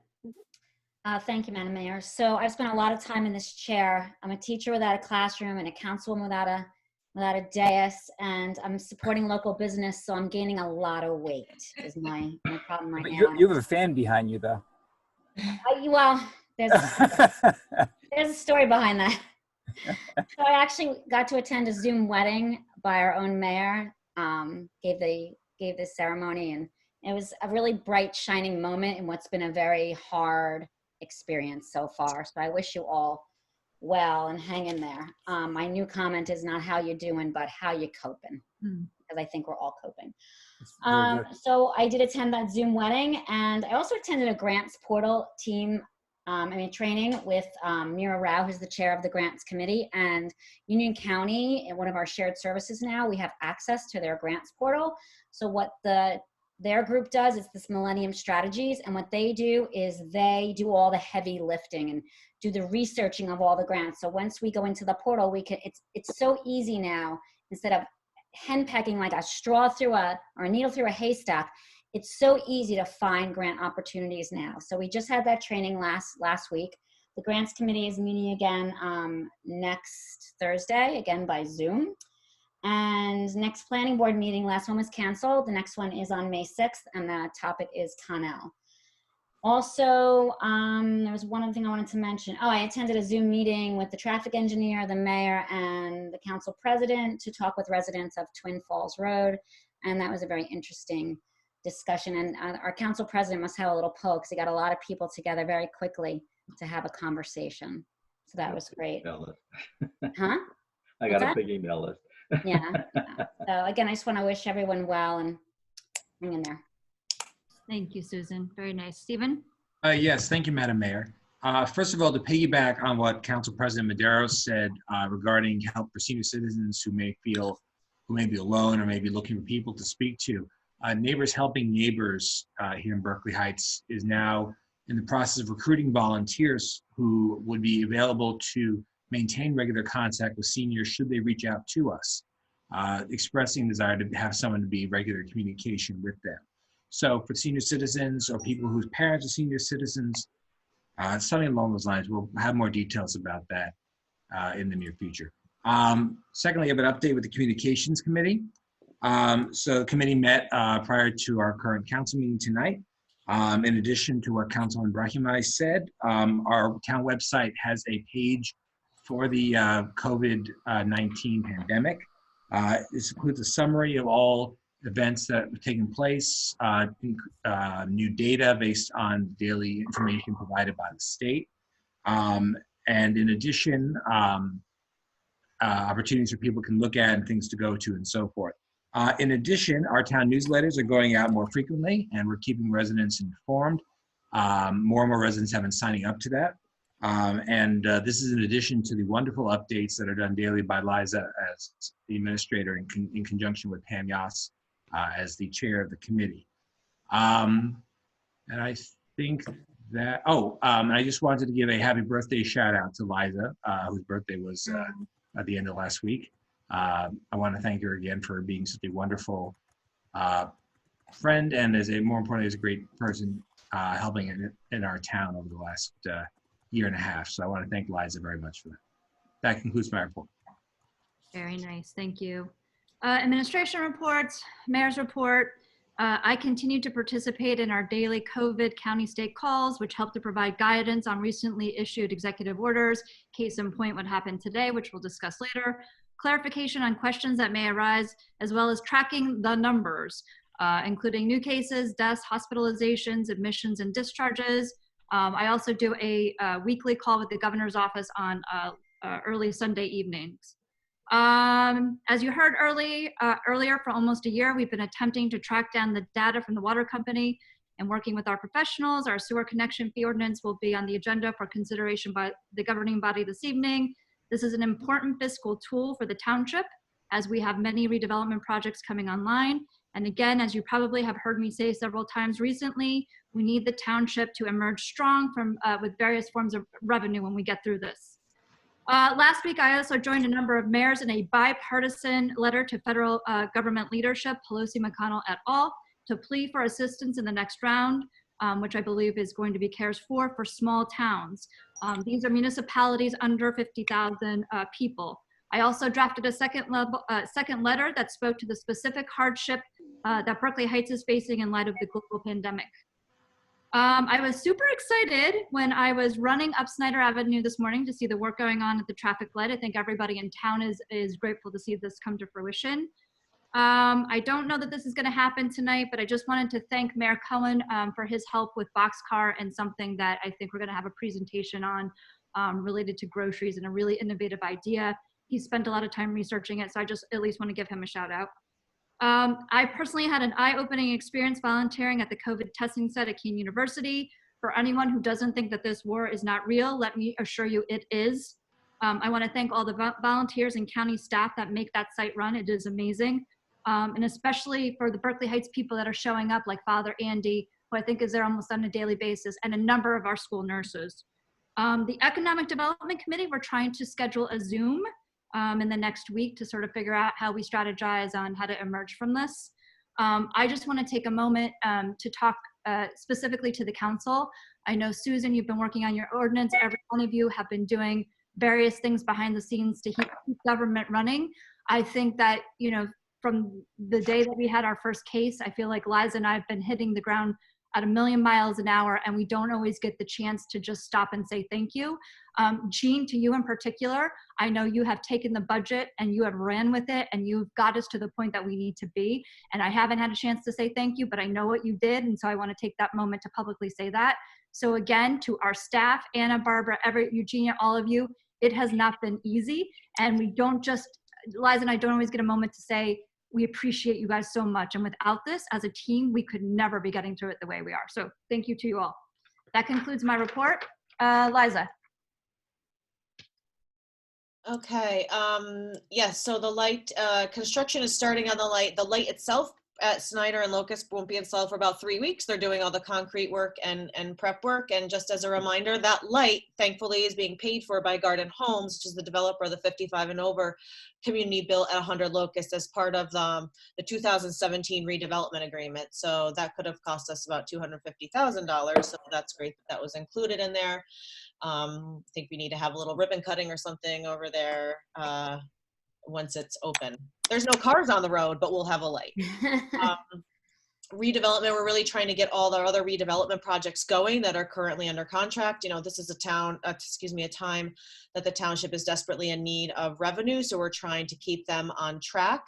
[SPEAKER 6] Thank you, Madam Mayor. So I've spent a lot of time in this chair. I'm a teacher without a classroom and a councilwoman without a dais, and I'm supporting local business, so I'm gaining a lot of weight is my problem right
[SPEAKER 8] But
[SPEAKER 6] now.
[SPEAKER 8] you have a fan behind you, though.
[SPEAKER 6] Well, there's a story behind that. So I actually got to attend a Zoom wedding by our own mayor, gave the ceremony, and it was a really bright, shining moment in what's been a very hard experience so far. So I wish you all well and hang in there. My new comment is not how you doing, but how you coping, because I think we're all coping. So I did attend that Zoom wedding, and I also attended a grants portal team training with Mira Rao, who's the chair of the grants committee, and Union County, in one of our shared services now, we have access to their grants portal. So what their group does is this Millennium Strategies, and what they do is they do all the heavy lifting and do the researching of all the grants. So once we go into the portal, we can, it's so easy now, instead of henpecking like a straw or a needle through a haystack, it's so easy to find grant opportunities now. So we just had that training last week. The grants committee is meeting again next Thursday, again by Zoom. And next planning board meeting, last one was canceled. The next one is on May 6th, and the topic is Connell. Also, there was one other thing I wanted to mention. Oh, I attended a Zoom meeting with the traffic engineer, the mayor, and the council president to talk with residents of Twin Falls Road. And that was a very interesting discussion. And our council president must have a little poke, because he got a lot of people together very quickly to have a conversation. So that was great. Huh?
[SPEAKER 3] I got a big email list.
[SPEAKER 6] Yeah. So again, I just want to wish everyone well and hang in there.
[SPEAKER 2] Thank you, Susan. Very nice. Stephen?
[SPEAKER 9] Yes, thank you, Madam Mayor. First of all, to piggyback on what Council President Madero said regarding help for senior citizens who may be alone or may be looking for people to speak to, Neighbors Helping Neighbors here in Berkeley Heights is now in the process of recruiting volunteers who would be available to maintain regular contact with seniors should they reach out to us, expressing desire to have someone to be in regular communication with them. So for senior citizens or people whose parents are senior citizens, something along those lines, we'll have more details about that in the near future. Secondly, I have an update with the Communications Committee. So the committee met prior to our current council meeting tonight. In addition to what Councilman Brahimai said, our town website has a page for the COVID-19 pandemic. This includes a summary of all events that have taken place, new data based on daily information provided by the state. And in addition, opportunities for people can look at and things to go to and so forth. In addition, our town newsletters are going out more frequently, and we're keeping residents informed. More and more residents have been signing up to that. This is in addition to the wonderful updates that are done daily by Liza as the administrator in conjunction with Pam Yass as the chair of the committee. And I think that, I just wanted to give a happy birthday shout out to Liza, whose birthday was at the end of last week. I want to thank her again for being such a wonderful friend, and more importantly, as a great person helping in our town over the last year and a half. So I want to thank Liza very much for that. That concludes my report.
[SPEAKER 2] Very nice. Thank you. Administration reports, mayor's report. I continue to participate in our daily COVID county state calls, which help to provide guidance on recently issued executive orders. Case in point, what happened today, which we'll discuss later. Clarification on questions that may arise, as well as tracking the numbers, including new cases, deaths, hospitalizations, admissions, and discharges. I also do a weekly call with the governor's office on early Sunday evenings. As you heard earlier, for almost a year, we've been attempting to track down the data from the water company and working with our professionals. Our sewer connection fee ordinance will be on the agenda for consideration by the governing body this evening. This is an important fiscal tool for the township, as we have many redevelopment projects coming online. And again, as you probably have heard me say several times recently, we need the township to emerge strong from with various forms of revenue when we get through this. Last week, I also joined a number of mayors in a bipartisan letter to federal government leadership, Pelosi, McConnell et al., to plea for assistance in the next round, which I believe is going to be CARES 4 for small towns. These are municipalities under 50,000 people. I also drafted a second letter that spoke to the specific hardship that Berkeley Heights is facing in light of the global pandemic. I was super excited when I was running up Snyder Avenue this morning to see the work going on at the traffic light. I think everybody in town is grateful to see this come to fruition. I don't know that this is going to happen tonight, but I just wanted to thank Mayor Cohen for his help with Boxcar and something that I think we're going to have a presentation on related to groceries and a really innovative idea. He spent a lot of time researching it, so I just at least want to give him a shout out. I personally had an eye-opening experience volunteering at the COVID testing site at Keene University. For anyone who doesn't think that this war is not real, let me assure you it is. I want to thank all the volunteers and county staff that make that site run. It is amazing. And especially for the Berkeley Heights people that are showing up, like Father Andy, who I think is there almost on a daily basis, and a number of our school nurses. The Economic Development Committee, we're trying to schedule a Zoom in the next week to sort of figure out how we strategize on how to emerge from this. I just want to take a moment to talk specifically to the council. I know, Susan, you've been working on your ordinance. Every one of you have been doing various things behind the scenes to keep government running. I think that, you know, from the day that we had our first case, I feel like Liza and I have been hitting the ground at 1,000,000 miles an hour, and we don't always get the chance to just stop and say thank you. Jean, to you in particular, I know you have taken the budget and you have ran with it, and you've got us to the point that we need to be. And I haven't had a chance to say thank you, but I know what you did, and so I want to take that moment to publicly say that. So again, to our staff, Anna, Barbara, Everett, Eugenia, all of you, it has not been easy, and we don't just, Liza and I don't always get a moment to say, we appreciate you guys so much. And without this, as a team, we could never be getting through it the way we are. So thank you to you all. That concludes my report. Liza.
[SPEAKER 7] Okay, yes, so the light, construction is starting on the light. The light itself at Snyder and Locust won't be installed for about 3 weeks. They're doing all the concrete work and prep work. And just as a reminder, that light, thankfully, is being paid for by Garden Homes, which is the developer of the 55 and over community built at 100 Locust as part of the 2017 redevelopment agreement. So that could have cost us about $250,000. So that's great that was included in there. I think we need to have a little ribbon cutting or something over there once it's open. There's no cars on the road, but we'll have a light. Redevelopment, we're really trying to get all the other redevelopment projects going that are currently under contract. You know, this is a time that the township is desperately in need of revenue, so we're trying to keep them on track.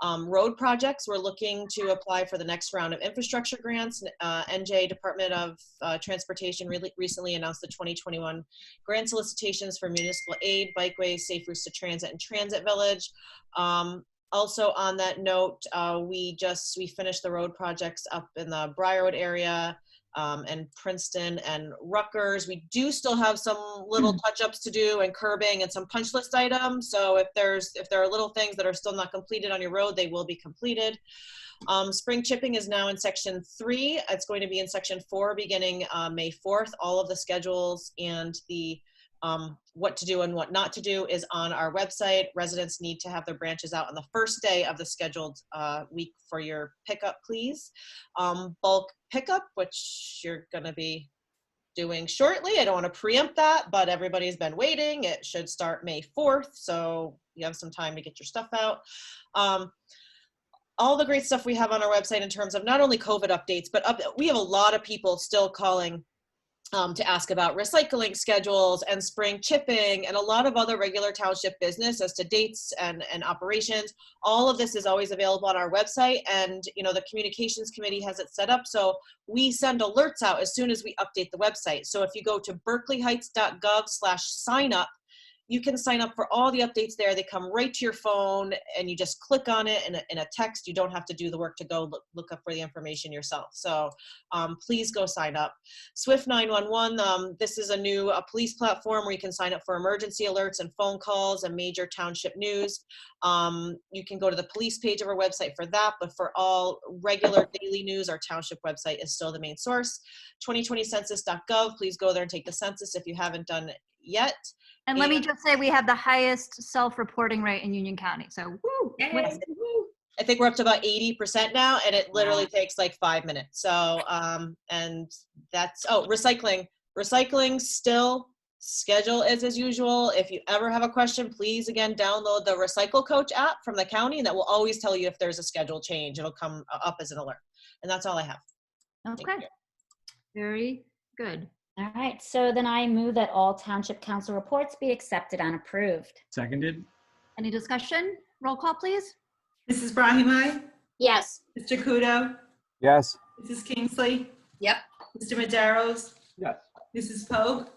[SPEAKER 7] Road projects, we're looking to apply for the next round of infrastructure grants. NJ Department of Transportation recently announced the 2021 grant solicitations for municipal aid, bikeways, safe routes to transit, and transit village. Also on that note, we finished the road projects up in the Briarwood area and Princeton and Rutgers. We do still have some little touch-ups to do and curbing and some punch list items. So if there are little things that are still not completed on your road, they will be completed. Spring chipping is now in section 3. It's going to be in section 4 beginning May 4th. All of the schedules and the what to do and what not to do is on our website. Residents need to have their branches out on the first day of the scheduled week for your pickup, please. Bulk pickup, which you're going to be doing shortly. I don't want to preempt that, but everybody's been waiting. It should start May 4th, so you have some time to get your stuff out. All the great stuff we have on our website in terms of not only COVID updates, but we have a lot of people still calling to ask about recycling schedules and spring chipping and a lot of other regular township business as to dates and operations. All of this is always available on our website, and you know the communications committee has it set up so we send alerts out as soon as we update the website. So if you go to berkeleyheights.gov/sign up, you can sign up for all the updates there. They come right to your phone and you just click on it in a text. You don't have to do the work to go look up for the information yourself. So please go sign up. Swift 911, this is a new police platform where you can sign up for emergency alerts and phone calls and major township news. You can go to the police page of our website for that, but for all regular daily news, our township website is still the main source. 2020census.gov, please go there and take the census if you haven't done it yet.
[SPEAKER 2] And let me just say, we have the highest self-reporting rate in Union County. So, woo!
[SPEAKER 5] Yes.
[SPEAKER 7] I think we're up to about 80% now, and it literally takes like 5 minutes. So, and that's, oh, recycling. Recycling still, schedule is as usual. If you ever have a question, please, again, download the Recycle Coach app from the county, and that will always tell you if there's a schedule change. It'll come up as an alert. And that's all I have.
[SPEAKER 2] Okay. Very good.
[SPEAKER 6] All right, so then I move that all Township Council reports be accepted and approved.
[SPEAKER 9] Seconded?
[SPEAKER 2] Any discussion? Roll call, please.
[SPEAKER 4] Mrs. Brahimai,
[SPEAKER 10] Yes.
[SPEAKER 4] Mr. Kudo,
[SPEAKER 8] Yes.
[SPEAKER 4] Mrs. Kingsley,
[SPEAKER 5] Yep.
[SPEAKER 4] Mr. Maderos,
[SPEAKER 3] Yes.
[SPEAKER 4] Mrs. Pogue,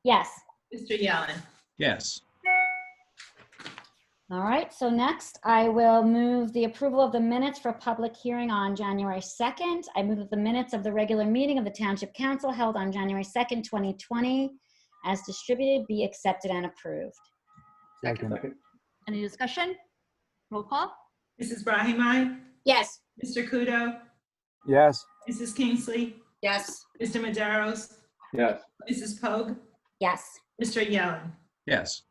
[SPEAKER 6] Yes.
[SPEAKER 4] Mr. Yellen.
[SPEAKER 9] Yes.
[SPEAKER 6] All right, so next I will move the approval of the minutes for public hearing on January 2nd. I move that the minutes of the regular meeting of the Township Council held on January 2nd, 2020, as distributed, be accepted and approved.
[SPEAKER 8] Second.
[SPEAKER 2] Any discussion? Roll call.
[SPEAKER 4] Mrs. Brahimai,
[SPEAKER 10] Yes.
[SPEAKER 4] Mr. Kudo,
[SPEAKER 8] Yes.
[SPEAKER 4] Mrs. Kingsley,
[SPEAKER 5] Yes.
[SPEAKER 4] Mr. Maderos,
[SPEAKER 3] Yes.
[SPEAKER 4] Mrs. Pogue,
[SPEAKER 6] Yes.
[SPEAKER 4] Mr. Yellen.
[SPEAKER 9] Yes.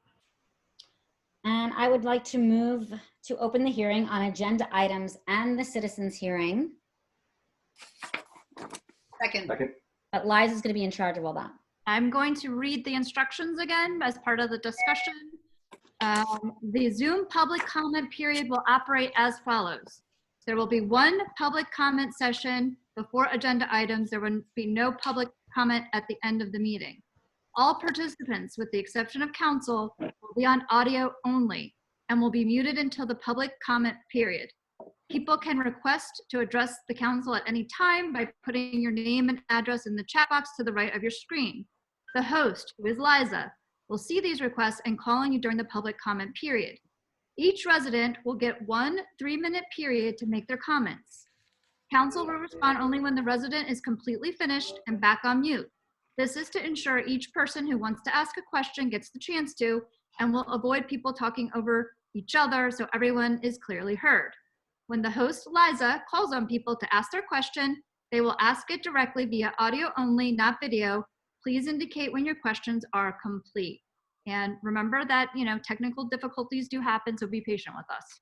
[SPEAKER 6] And I would like to move to open the hearing on agenda items and the citizens hearing.
[SPEAKER 5] Second.
[SPEAKER 3] Second.
[SPEAKER 6] But Liza's going to be in charge of all that.
[SPEAKER 2] I'm going to read the instructions again as part of the discussion. The Zoom public comment period will operate as follows. There will be one public comment session before agenda items. There will be no public comment at the end of the meeting. All participants, with the exception of council, will be on audio only and will be muted until the public comment period. People can request to address the council at any time by putting your name and address in the chat box to the right of your screen. The host, who is Liza, will see these requests and call on you during the public comment period. Each resident will get 1 3-minute period to make their comments. Council will respond only when the resident is completely finished and back on mute. This is to ensure each person who wants to ask a question gets the chance to, and will avoid people talking over each other so everyone is clearly heard. When the host, Liza, calls on people to ask their question, they will ask it directly via audio only, not video. Please indicate when your questions are complete. And remember that, technical difficulties do happen, so be patient with us.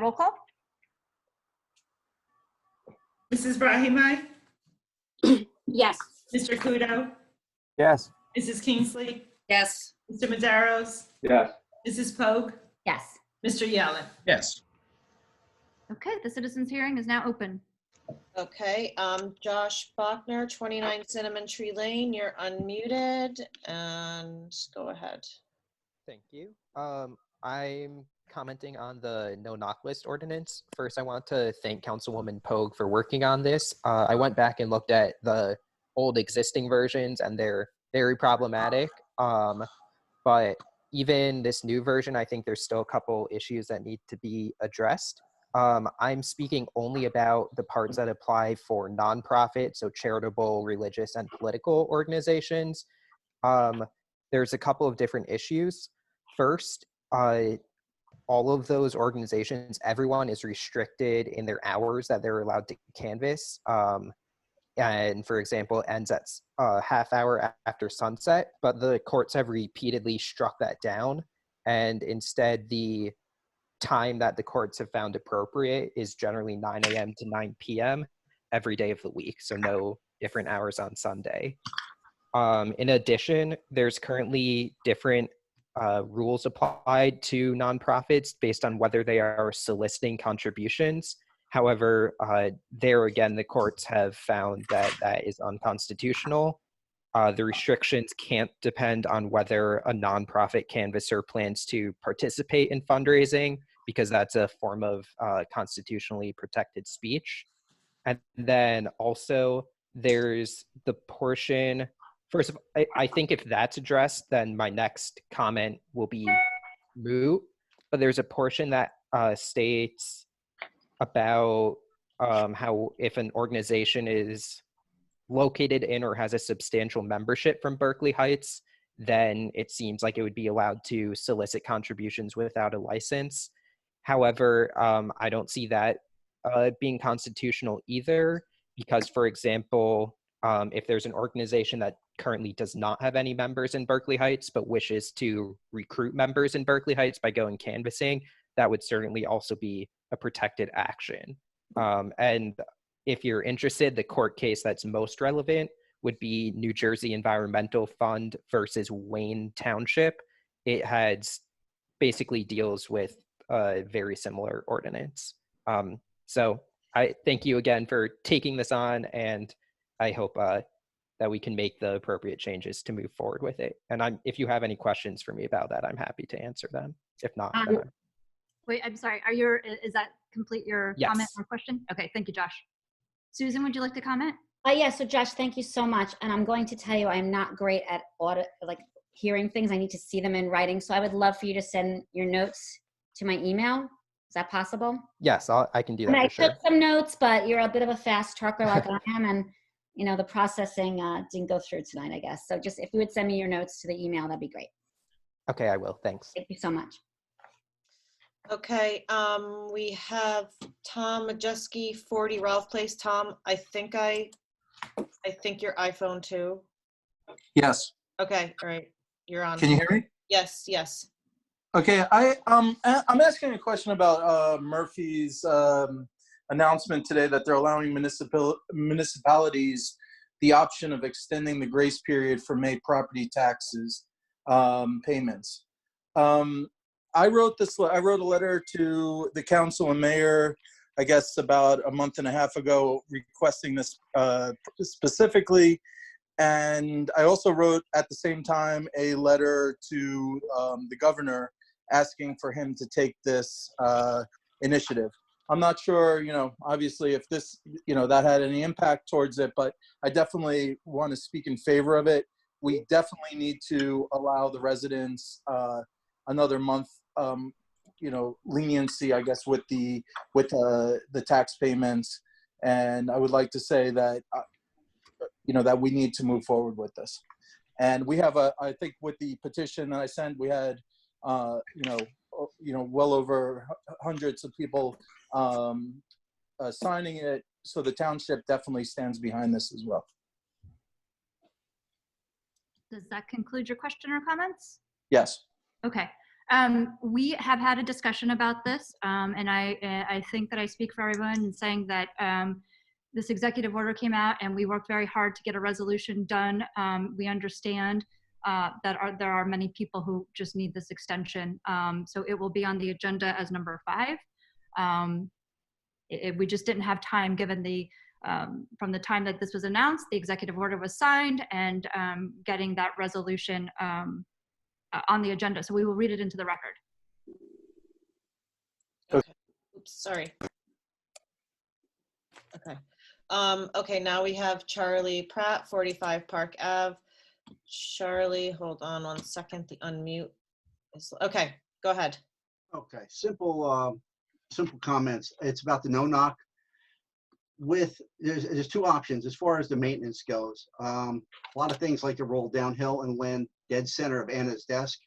[SPEAKER 2] Roll call.
[SPEAKER 4] Mrs. Brahimai,
[SPEAKER 10] Yes.
[SPEAKER 4] Mr. Kudo,
[SPEAKER 8] Yes.
[SPEAKER 4] Mrs. Kingsley,
[SPEAKER 5] Yes.
[SPEAKER 4] Mr. Maderos,
[SPEAKER 3] Yes.
[SPEAKER 4] Mrs. Pogue,
[SPEAKER 6] Yes.
[SPEAKER 4] Mr. Yellen.
[SPEAKER 9] Yes.
[SPEAKER 2] Okay, the citizens hearing is now open.
[SPEAKER 7] Okay, Josh Bachner, 29 Cinnamon Tree Lane, you're unmuted, and go ahead.
[SPEAKER 11] Thank you. I'm commenting on the no knock list ordinance. First, I want to thank Councilwoman Pogue for working on this. I went back and looked at the old existing versions, and they're very problematic. But even this new version, I think there's still a couple issues that need to be addressed. I'm speaking only about the parts that apply for nonprofit, so charitable, religious, and political organizations. There's a couple of different issues. First, all of those organizations, everyone is restricted in their hours that they're allowed to canvass. And for example, ends at half hour after sunset, but the courts have repeatedly struck that down. And instead, the time that the courts have found appropriate is generally 9 a.m. to 9 p.m. every day of the week, so no different hours on Sunday. In addition, there's currently different rules applied to nonprofits based on whether they are soliciting contributions. However, there again, the courts have found that that is unconstitutional. The restrictions can't depend on whether a nonprofit canvasser plans to participate in fundraising, because that's a form of constitutionally protected speech. And then also there's the portion, first of all, I think if that's addressed, then my next comment will be moot. But there's a portion that states about how if an organization is located in or has a substantial membership from Berkeley Heights, then it seems like it would be allowed to solicit contributions without a license. However, I don't see that being constitutional either, because, for example, if there's an organization that currently does not have any members in Berkeley Heights but wishes to recruit members in Berkeley Heights by going canvassing, that would certainly also be a protected action. And if you're interested, the court case that's most relevant would be New Jersey Environmental Fund versus Wayne Township. It has basically deals with a very similar ordinance. So I thank you again for taking this on, and I hope that we can make the appropriate changes to move forward with it. And if you have any questions for me about that, I'm happy to answer them. If not, then I'm...
[SPEAKER 2] Wait, I'm sorry. Is that complete your comment or question? Okay, thank you, Josh. Susan, would you like to comment?
[SPEAKER 6] Yeah, so Josh, thank you so much. And I'm going to tell you, I'm not great at hearing things. I need to see them in writing. So I would love for you to send your notes to my email. Is that possible?
[SPEAKER 11] Yes, I can do that.
[SPEAKER 6] I mean,
[SPEAKER 11] for sure.
[SPEAKER 6] I took some notes, but you're a bit of a fast talker like I am. And, you know, the processing didn't go through tonight, I guess. So just if you would send me your notes to the email, that'd be great.
[SPEAKER 11] Okay, I will. Thanks.
[SPEAKER 6] Thank you so much.
[SPEAKER 7] Okay, we have Tom Majewski, 40 Ralph Place. Tom, I think your iPhone too.
[SPEAKER 12] Yes.
[SPEAKER 7] Okay, all right, you're on.
[SPEAKER 12] Can you hear me?
[SPEAKER 7] Yes, yes.
[SPEAKER 12] Okay, I'm asking a question about Murphy's announcement today that they're allowing municipalities the option of extending the grace period for May property taxes payments. I wrote a letter to the council and mayor, I guess about a month and a half ago, requesting this specifically. And I also wrote at the same time a letter to the governor asking for him to take this initiative. I'm not sure, you know, obviously if this, you know, that had any impact towards it, but I definitely want to speak in favor of it. We definitely need to allow the residents another month, you know, leniency, I guess, with the tax payments. And I would like to say that, you know, that we need to move forward with this. And we have I think with the petition that I sent, we had, you know, well over hundreds of people signing it. So the township definitely stands behind this as well.
[SPEAKER 2] Does that conclude your question or comments?
[SPEAKER 12] Yes.
[SPEAKER 2] Okay. We have had a discussion about this, and I think that I speak for everyone in saying that this executive order came out and we worked very hard to get a resolution done. We understand that there are many people who just need this extension. So it will be on the agenda as number 5. We just didn't have time given from the time that this was announced, the executive order was signed, and getting that resolution on the agenda. So we will read it into the record.
[SPEAKER 7] Okay. Oops, sorry. Okay. Okay, now we have Charlie Pratt, 45 Park Ave. Charlie, hold on 1 second. The unmute is, okay, go ahead.
[SPEAKER 13] Okay, simple comments. It's about the no-knock. There's 2 options as far as the maintenance goes. A lot of things like to roll downhill and land dead center of Anna's desk.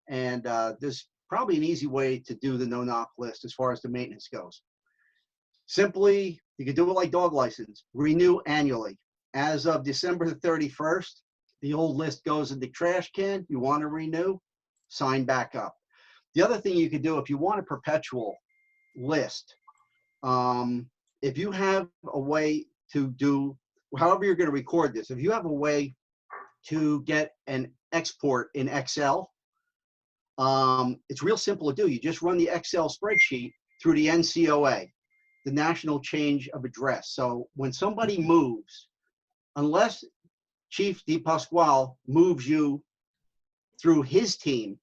[SPEAKER 13] And there's probably an easy way to do the no-knock list as far as the maintenance goes. Simply, you can do it like dog license, renew annually. As of December the 31st, the old list goes in the trash can. You want to renew, sign back up. The other thing you could do if you want a perpetual list, if you have a way to do, however you're going to record this, if you have a way to get an export in Excel, it's real simple to do. You just run the Excel spreadsheet through the NCOA, the National Change of Address. So when somebody moves, unless Chief DePasquale moves you through his team,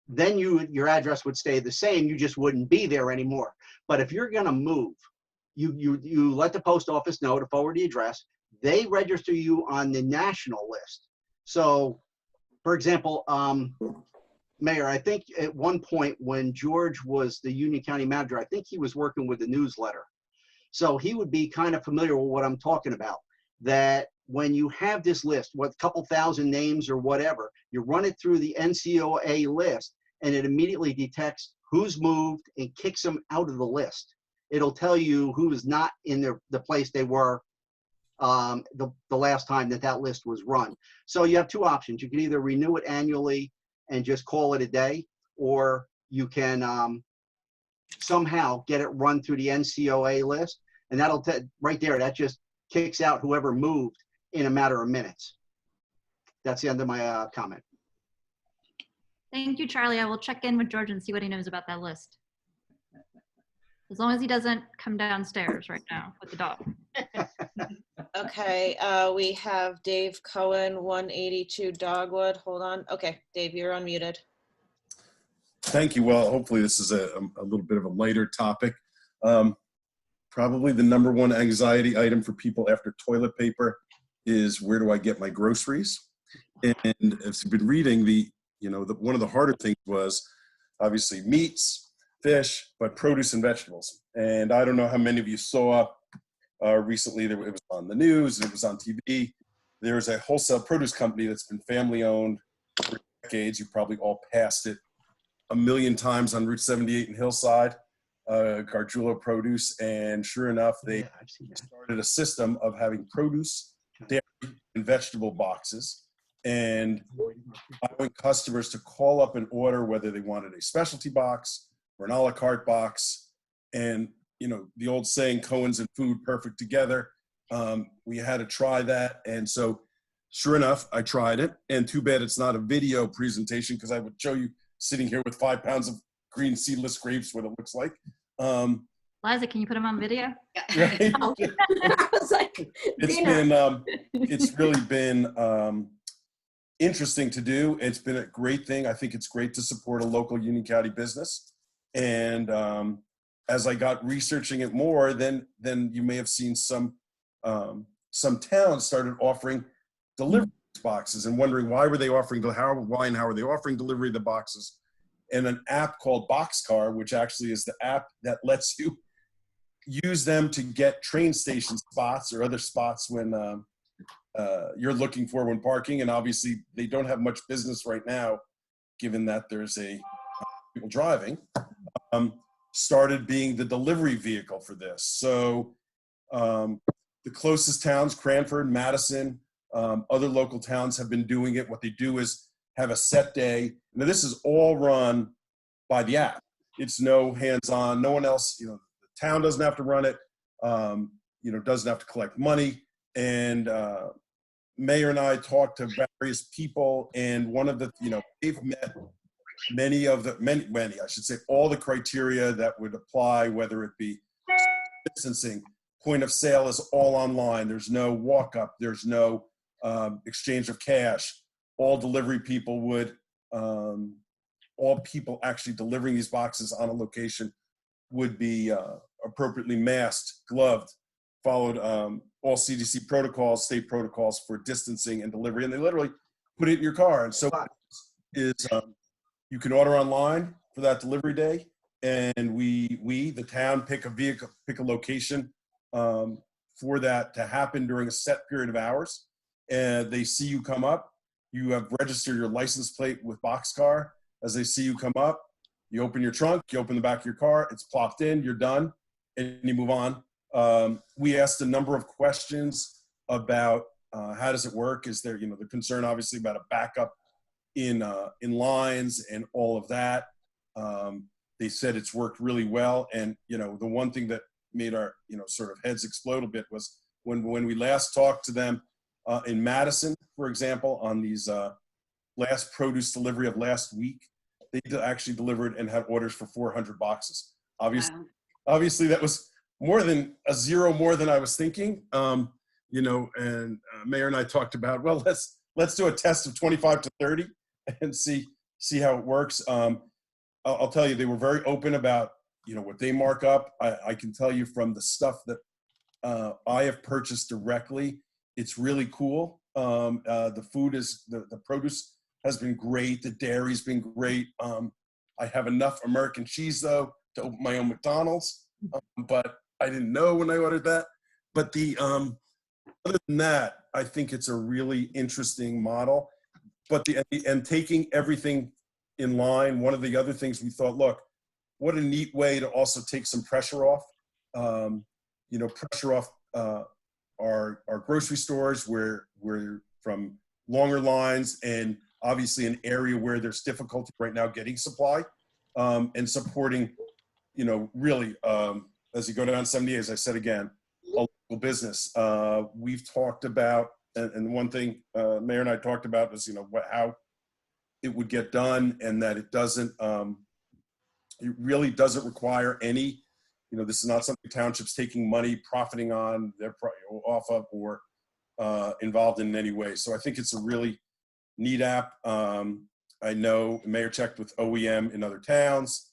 [SPEAKER 13] then your address would stay the same. You just wouldn't be there anymore. But if you're going to move, you let the post office know to forward the address. They register you on the national list. So, for example, Mayor, I think at one point when George was the Union County manager, I think he was working with the newsletter. So he would be kind of familiar with what I'm talking about. That when you have this list, what couple thousand names or whatever, you run it through the NCOA list and it immediately detects who's moved and kicks them out of the list. It'll tell you who is not in the place they were the last time that list was run. So you have 2 options. You can either renew it annually and just call it a day, or you can somehow get it run through the NCOA list, and that'll right there, that just kicks out whoever moved in a matter of minutes. That's the end of my comment.
[SPEAKER 2] Thank you, Charlie. I will check in with George and see what he knows about that list. As long as he doesn't come downstairs right now with the dog.
[SPEAKER 7] Okay, we have Dave Cohen, 182 Dogwood. Hold on. Okay, Dave, you're unmuted.
[SPEAKER 14] Thank you. Well, hopefully this is a little bit of a lighter topic. Probably the number one anxiety item for people after toilet paper is, where do I get my groceries? And as you've been reading, one of the harder things was obviously meats, fish, but produce and vegetables. And I don't know how many of you saw recently, it was on the news, it was on TV. There's a wholesale produce company that's been family owned for decades. You probably all passed it a million times on Route 78 in Hillside, Gargiulo Produce. And sure enough, they started a system of having produce, dairy, and vegetable boxes, and allowing customers to call up and order whether they wanted a specialty box or an a la carte box. And the old saying, Cohen's and food perfect together. We had to try that. And so sure enough, I tried it. And too bad it's not a video presentation, because I would show you sitting here with 5 pounds of green seedless grapes, what it looks like.
[SPEAKER 2] Liza, can you put them on video?
[SPEAKER 14] Right?
[SPEAKER 10] I was like,
[SPEAKER 14] It's really been interesting to do. It's been a great thing. I think it's great to support a local Union County business. And as I got researching it more, then you may have seen some towns started offering delivery boxes, and wondering why were they offering, how are they offering delivery of the boxes? And an app called Boxcar, which actually is the app that lets you use them to get train station spots or other spots when you're looking for when parking. And obviously they don't have much business right now, given that there's people driving. Started being the delivery vehicle for this. So the closest towns, Cranford, Madison, other local towns have been doing it. What they do is have a set day. Now, this is all run by the app. It's no hands-on, no one else, the town doesn't have to run it, doesn't have to collect money. And Mayor and I talked to various people, and one of the, they've met many, I should say, all the criteria that would apply, whether it be distancing, point of sale is all online. There's no walk-up. There's no exchange of cash. All delivery people would, all people actually delivering these boxes on a location would be appropriately masked, gloved, followed all CDC protocols, state protocols for distancing and delivery. And they literally put it in your car. And so you can order online for that delivery day. And the town, pick a vehicle, pick a location for that to happen during a set period of hours. And they see you come up. You have registered your license plate with Boxcar. As they see you come up, you open your trunk, you open the back of your car, it's plopped in, you're done, and you move on. We asked a number of questions about how does it work? Is there, the concern obviously about a backup in lines and all of that. They said it's worked really well. And, the one thing that made our, sort of heads explode a bit was when we last talked to them in Madison, for example, on these last produce delivery of last week, they actually delivered and had orders for 400 boxes. Obviously that was more than a zero more than I was thinking. And Mayor and I talked about, well, let's do a test of 25 to 30 and see how it works. I'll tell you, they were very open about, what they mark up. I can tell you from the stuff that I have purchased directly, it's really cool. The food the produce has been great. The dairy's been great. I have enough American cheese though to open my own McDonald's, but I didn't know when I ordered that. But other than that, I think it's a really interesting model. But and taking everything in line, one of the other things we thought, look, what a neat way to also take some pressure off. Pressure off our grocery stores where we're from longer lines, and obviously an area where there's difficulty right now getting supply. and supporting, really, as you go down 78, as I said again, a local business. We've talked about, and one thing Mayor and I talked about was, how it would get done, and that it doesn't, it really doesn't require any, this is not something Township's taking money, profiting on, off of, or involved in any way. So I think it's a really neat app. I know the mayor checked with OEM in other towns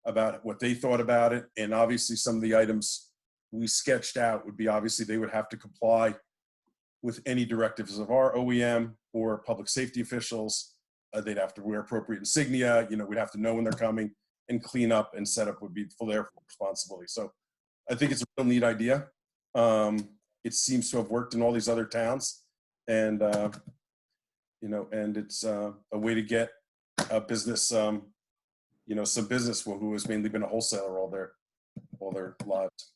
[SPEAKER 14] about what they thought about it. And obviously some of the items we sketched out would be, obviously they would have to comply with any directives of our OEM or public safety officials. They'd have to wear appropriate insignia. We'd have to know when they're coming, and clean up and set up would be full their responsibility. So I think it's a real neat idea. It seems to have worked in all these other towns, and and it's a way to get a business, some business who has mainly been a wholesaler all their lives.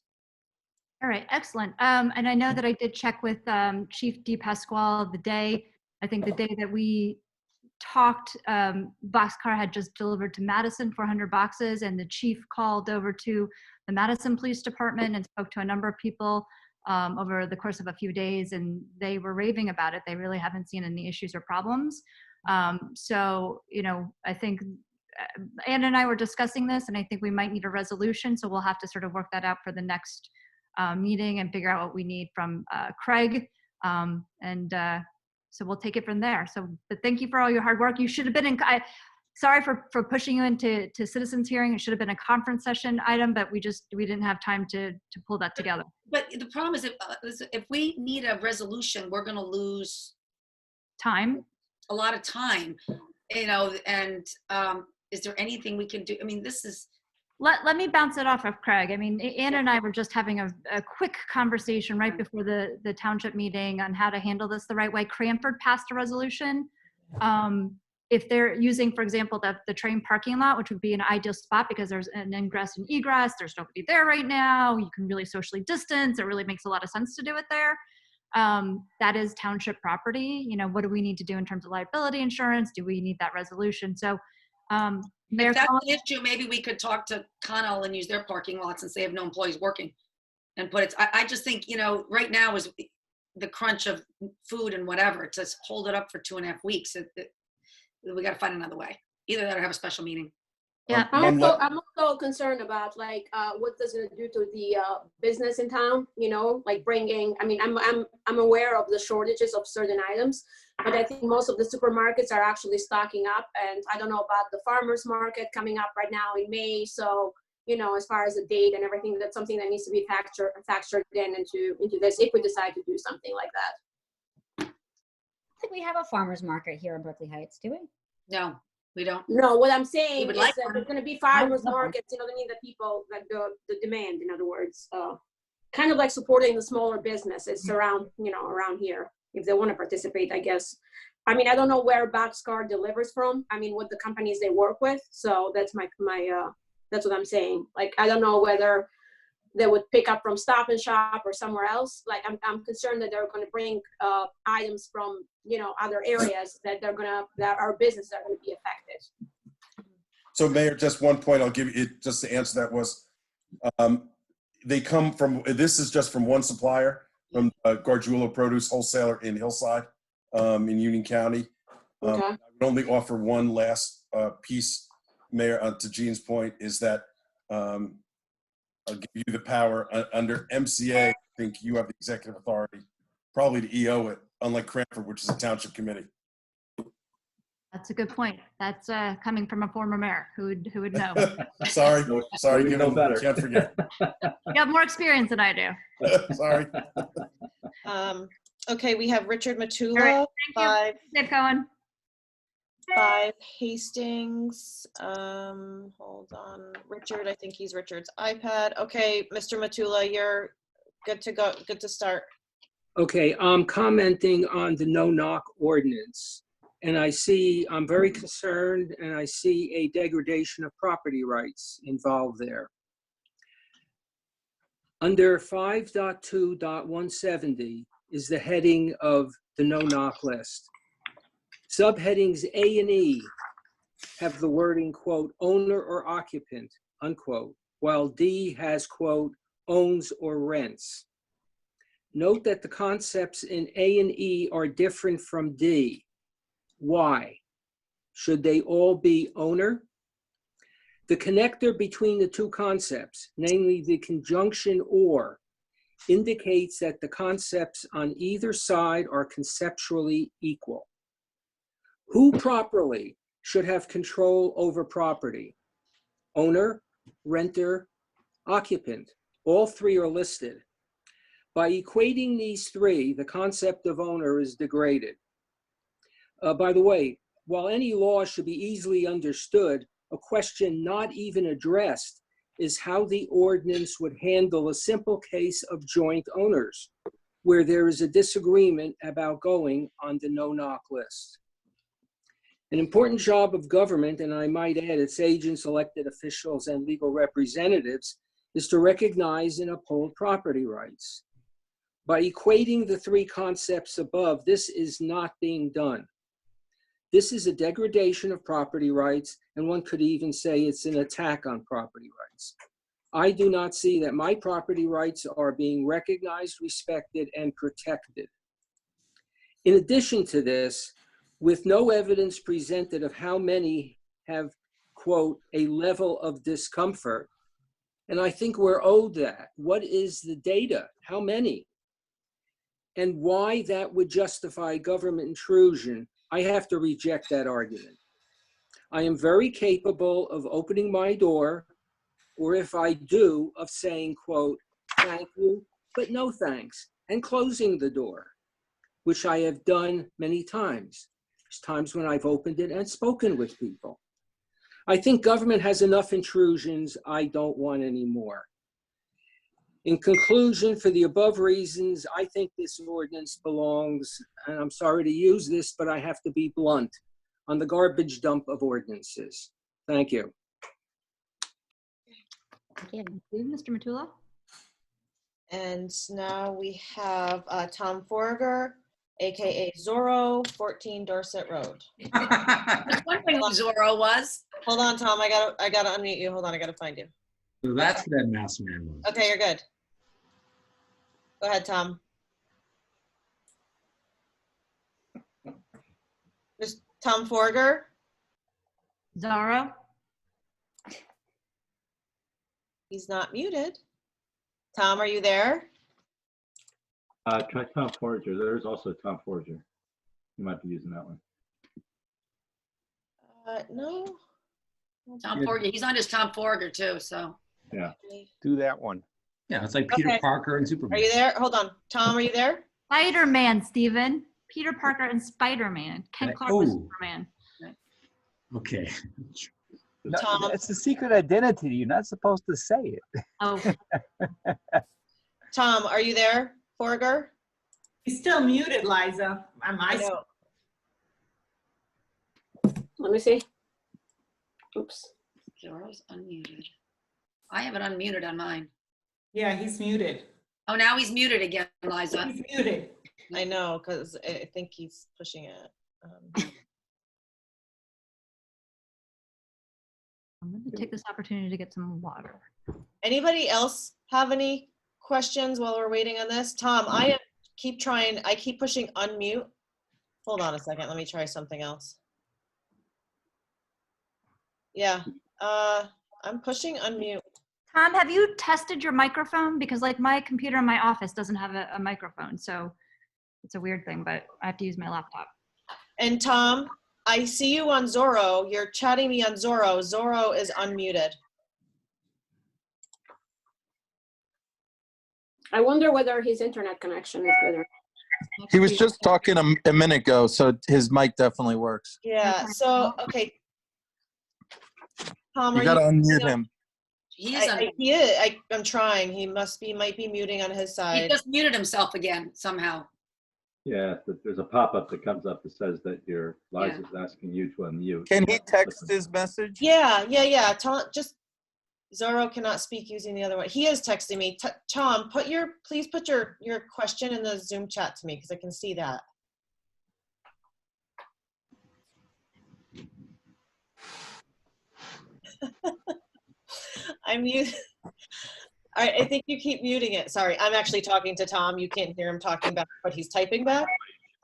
[SPEAKER 2] All right, excellent. And I know that I did check with Chief DePasquale the day that we talked, Boxcar had just delivered to Madison 400 boxes, and the chief called over to the Madison Police Department and spoke to a number of people over the course of a few days, and they were raving about it. They really haven't seen any issues or problems. So, I think Ann and I were discussing this, and I think we might need a resolution. So we'll have to sort of work that out for the next meeting and figure out what we need from Craig. So we'll take it from there. So, but thank you for all your hard work. You should have been sorry for pushing you into citizens hearing. It should have been a conference session item, but we didn't have time to pull that together.
[SPEAKER 5] But the problem is if we need a resolution, we're going to lose
[SPEAKER 2] time,
[SPEAKER 5] a lot of time, and is there anything we can do? I mean, this is.
[SPEAKER 2] Let me bounce it off of Craig. I mean, Ann and I were just having a quick conversation right before the township meeting on how to handle this the right way. Cranford passed a resolution. If they're using, for example, the train parking lot, which would be an ideal spot because there's an ingress and egress, there's nobody there right now. You can really socially distance. It really makes a lot of sense to do it there. That is township property. What do we need to do in terms of liability insurance? Do we need that resolution? So, Mayor,
[SPEAKER 5] if that's an issue, maybe we could talk to Connell and use their parking lot since they have no employees working, and put it. I just think right now is the crunch of food and whatever to hold it up for 2.5 weeks. We got to find another way. Either that or have a special meeting.
[SPEAKER 2] Yeah,
[SPEAKER 10] I'm also concerned about what does it do to the business in town? Like bringing. I mean, I'm aware of the shortages of certain items, but I think most of the supermarkets are actually stocking up. And I don't know about the farmers market coming up right now in May. So as far as the date and everything, that's something that needs to be factored in into this if we decide to do something like that.
[SPEAKER 6] I think we have a farmers market here in Berkeley Heights, do we?
[SPEAKER 5] No. We don't.
[SPEAKER 10] No, what I'm saying is
[SPEAKER 5] like
[SPEAKER 10] that there's going to be farmers markets, the people, like the demand, in other words, kind of like supporting the smaller businesses around here, if they want to participate, I guess. I mean, I don't know where Boxcar delivers from. I mean, what the companies they work with. So that's that's what I'm saying. Like, I don't know whether they would pick up from Stop and Shop or somewhere else. Like, I'm concerned that they're going to bring items from other areas that our businesses are going to be affected.
[SPEAKER 14] So Mayor, just one point I'll give you just to answer that was, they come from, this is just from one supplier, from Gargiulo Produce Wholesaler in Hillside, in Union County.
[SPEAKER 10] Okay.
[SPEAKER 14] I would only offer one last piece, Mayor, to Jean's point, is that I'll give you the power under MCA. I think you have the executive authority, probably to EO it, unlike Cranford, which is a township committee.
[SPEAKER 2] That's a good point. That's coming from a former mayor who would know.
[SPEAKER 14] sorry,
[SPEAKER 3] you know better.
[SPEAKER 14] Can't forget.
[SPEAKER 2] You have more experience than I do.
[SPEAKER 14] Sorry.
[SPEAKER 7] Okay, we have Richard Matula.
[SPEAKER 2] Right, thank you. Keep going.
[SPEAKER 7] 5 Hastings. Hold on, Richard. I think he's Richard's iPad. Okay, Mr. Matula, you're good to go. Good to start.
[SPEAKER 15] Okay, I'm commenting on the no-knock ordinance, and I'm very concerned, and I see a degradation of property rights involved there. Under 5.2.170 is the heading of the no-knock list. Subheadings A and E have the wording, quote, owner or occupant, unquote, while D has, quote, owns or rents. Note that the concepts in A and E are different from D. Why? Should they all be owner? The connector between the two concepts, namely the conjunction or, indicates that the concepts on either side are conceptually equal. Who properly should have control over property? Owner, renter, occupant. All three are listed. By equating these three, the concept of owner is degraded. By the way, while any law should be easily understood, a question not even addressed is how the ordinance would handle a simple case of joint owners, where there is a disagreement about going on the no-knock list. An important job of government, and I might add its agents, elected officials, and legal representatives, is to recognize and uphold property rights. By equating the three concepts above, this is not being done. This is a degradation of property rights, and one could even say it's an attack on property rights. I do not see that my property rights are being recognized, respected, and protected. In addition to this, with no evidence presented of how many have, quote, a level of discomfort, and I think we're owed that. What is the data? How many? And why that would justify government intrusion, I have to reject that argument. I am very capable of opening my door, or if I do, of saying, quote, thank you, but no thanks, and closing the door, which I have done many times. There's times when I've opened it and spoken with people. I think government has enough intrusions. I don't want any more. In conclusion, for the above reasons, I think this ordinance belongs, and I'm sorry to use this, but I have to be blunt, on the garbage dump of ordinances. Thank you.
[SPEAKER 2] Thank you, Mr. Matula.
[SPEAKER 7] And now we have Tom Forger, AKA Zorro, 14 Dorset Road.
[SPEAKER 5] I was wondering who Zorro was.
[SPEAKER 7] Hold on, Tom. I gotta unmute you. Hold on, I gotta find you.
[SPEAKER 9] So that's that mouse man was.
[SPEAKER 7] Okay, you're good. Go ahead, Tom. Just Tom Forger.
[SPEAKER 2] Zorro.
[SPEAKER 7] He's not muted. Tom, are you there?
[SPEAKER 3] Try Tom Forger. There's also Tom Forger. You might be using that one.
[SPEAKER 7] No.
[SPEAKER 5] Tom Forger. He's on his Tom Forger too, so.
[SPEAKER 3] Yeah.
[SPEAKER 8] Do that one.
[SPEAKER 9] Yeah, it's like Peter
[SPEAKER 7] Okay.
[SPEAKER 9] Parker and Superman.
[SPEAKER 7] Are you there? Hold on. Tom, are you there?
[SPEAKER 2] Spider-Man, Stephen. Peter Parker and Spider-Man. Ken Clark was Superman.
[SPEAKER 9] Okay.
[SPEAKER 8] No,
[SPEAKER 7] Tom.
[SPEAKER 8] it's the secret identity. You're not supposed to say it.
[SPEAKER 2] Oh.
[SPEAKER 7] Tom, are you there? Forger?
[SPEAKER 4] He's still muted, Liza.
[SPEAKER 7] I know.
[SPEAKER 10] Let me see. Oops.
[SPEAKER 5] Zorro's unmuted. I have it unmuted on mine.
[SPEAKER 4] Yeah, he's muted.
[SPEAKER 5] Oh, now he's muted again, Liza.
[SPEAKER 4] He's muted.
[SPEAKER 7] I know, because I think he's pushing it.
[SPEAKER 2] I'm going to take this opportunity to get some water.
[SPEAKER 7] Anybody else have any questions while we're waiting on this? Tom, I keep pushing unmute. Hold on a second. Let me try something else. Yeah, I'm pushing unmute.
[SPEAKER 2] Tom, have you tested your microphone? Because like my computer in my office doesn't have a microphone, so it's a weird thing, but I have to use my laptop.
[SPEAKER 7] And Tom, I see you on Zorro. You're chatting me on Zorro. Zorro is unmuted.
[SPEAKER 10] I wonder whether his internet connection is better.
[SPEAKER 12] He was just talking a minute ago, so his mic definitely works.
[SPEAKER 7] Yeah, so, okay. Tom,
[SPEAKER 12] You gotta unmute him.
[SPEAKER 5] He is unmuted.
[SPEAKER 7] He is. I'm trying. He might be muting on his
[SPEAKER 5] He
[SPEAKER 7] side.
[SPEAKER 5] just muted himself again somehow.
[SPEAKER 3] Yeah, there's a pop-up that comes up that says that your Liza's asking you to unmute.
[SPEAKER 12] Can he text his message?
[SPEAKER 7] Yeah. Tom, just Zorro cannot speak using the other one. He is texting me. Tom, please put your question in the Zoom chat to me because I can see that. I mute. I think you keep muting it. Sorry, I'm actually talking to Tom. You can't hear him talking back, but he's typing back.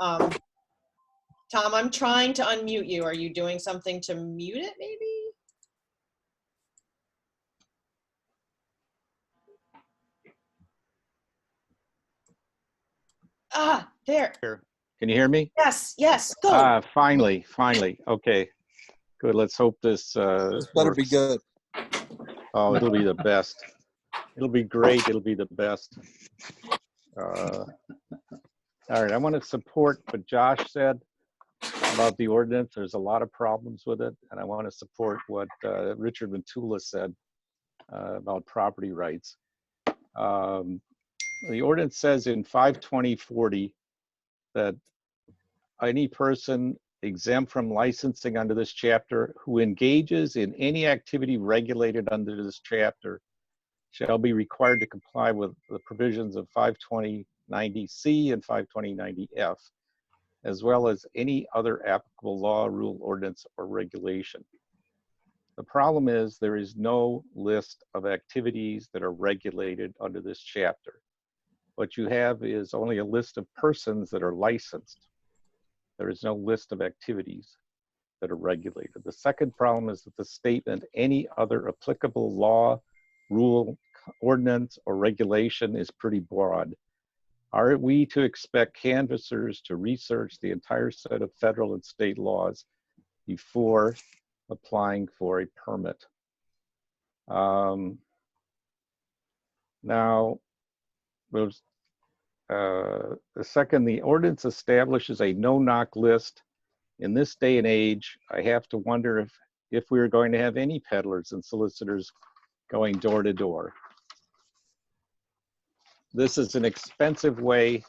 [SPEAKER 7] Tom, I'm trying to unmute you. Are you doing something to mute it, maybe? Ah, there.
[SPEAKER 16] Can you hear me?
[SPEAKER 7] Yes, yes, go.
[SPEAKER 16] Finally. Okay, good. Let's hope this
[SPEAKER 12] Better be
[SPEAKER 16] works.
[SPEAKER 12] good.
[SPEAKER 16] Oh, it'll be the best. It'll be great. It'll be the best. All right, I want to support what Josh said about the ordinance. There's a lot of problems with it, and I want to support what Richard Mantula said about property rights. The ordinance says in 52040 that any person exempt from licensing under this chapter who engages in any activity regulated under this chapter shall be required to comply with the provisions of 52090C and 52090F, as well as any other applicable law, rule, ordinance, or regulation. The problem is there is no list of activities that are regulated under this chapter. What you have is only a list of persons that are licensed. There is no list of activities that are regulated. The second problem is that the statement, any other applicable law, rule, ordinance, or regulation is pretty broad. Are we to expect canvassers to research the entire set of federal and state laws before applying for a permit? Now, the second, the ordinance establishes a no-knock list. In this day and age, I have to wonder if we're going to have any peddlers and solicitors going door to door. This is an expensive way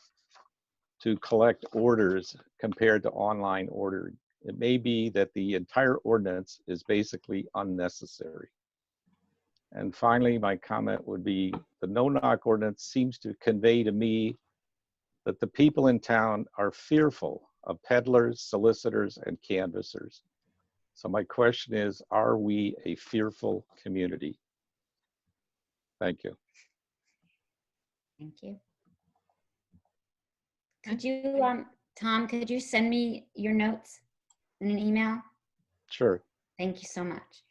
[SPEAKER 16] to collect orders compared to online ordering. It may be that the entire ordinance is basically unnecessary. And finally, my comment would be the no-knock ordinance seems to convey to me that the people in town are fearful of peddlers, solicitors, and canvassers. So my question is, are we a fearful community? Thank you.
[SPEAKER 6] Thank you. Could you, Tom, could you send me your notes in an email?
[SPEAKER 16] Sure.
[SPEAKER 6] Thank you so much.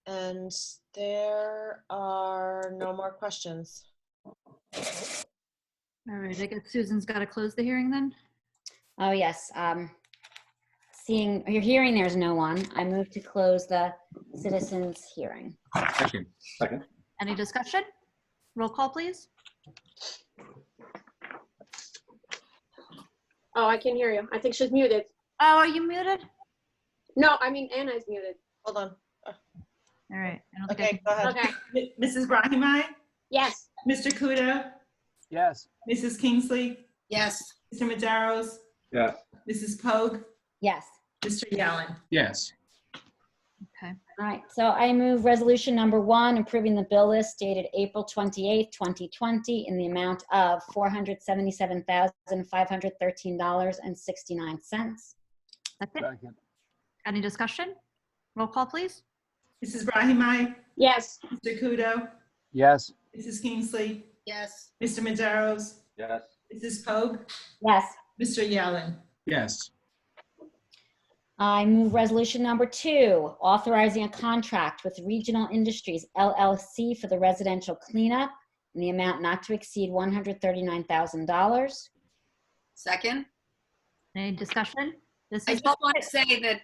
[SPEAKER 7] And there are no more questions.
[SPEAKER 2] All right, I guess Susan's got to close the hearing then.
[SPEAKER 6] Oh, yes. Seeing your hearing, there's no one. I move to close the citizens' hearing.
[SPEAKER 3] Second.
[SPEAKER 2] Any discussion? Roll call, please.
[SPEAKER 10] Oh, I can hear you. I think she's muted.
[SPEAKER 2] Oh, are you muted?
[SPEAKER 10] No, I mean, Anna is muted.
[SPEAKER 7] Hold on.
[SPEAKER 2] All right. I don't think
[SPEAKER 7] Okay, go ahead.
[SPEAKER 10] Okay.
[SPEAKER 4] Mrs. Brahimai?
[SPEAKER 10] Yes.
[SPEAKER 4] Mr. Kudo?
[SPEAKER 8] Yes.
[SPEAKER 4] Mrs. Kingsley?
[SPEAKER 5] Yes.
[SPEAKER 4] Mr. Maderos?
[SPEAKER 3] Yes.
[SPEAKER 4] Mrs. Pogue?
[SPEAKER 6] Yes.
[SPEAKER 4] Mr. Yellen?
[SPEAKER 9] Yes.
[SPEAKER 2] Okay.
[SPEAKER 6] All right. So I move resolution number 1, approving the bill list dated April 28th, 2020 in the amount of $477,513.69.
[SPEAKER 2] That's it.
[SPEAKER 8] Second.
[SPEAKER 2] Any discussion? Roll call, please.
[SPEAKER 4] Mrs. Brahimai?
[SPEAKER 10] Yes.
[SPEAKER 4] Mr. Kudo?
[SPEAKER 8] Yes.
[SPEAKER 4] Mrs. Kingsley?
[SPEAKER 5] Yes.
[SPEAKER 4] Mr. Maderos?
[SPEAKER 3] Yes.
[SPEAKER 4] Mrs. Pogue?
[SPEAKER 6] Yes.
[SPEAKER 4] Mr. Yellen?
[SPEAKER 9] Yes.
[SPEAKER 6] I move resolution number 2, authorizing a contract with Regional Industries LLC for the residential cleanup in the amount not to exceed $139,000.
[SPEAKER 5] Second.
[SPEAKER 2] Any discussion? This
[SPEAKER 5] I
[SPEAKER 2] is
[SPEAKER 5] just want to say that,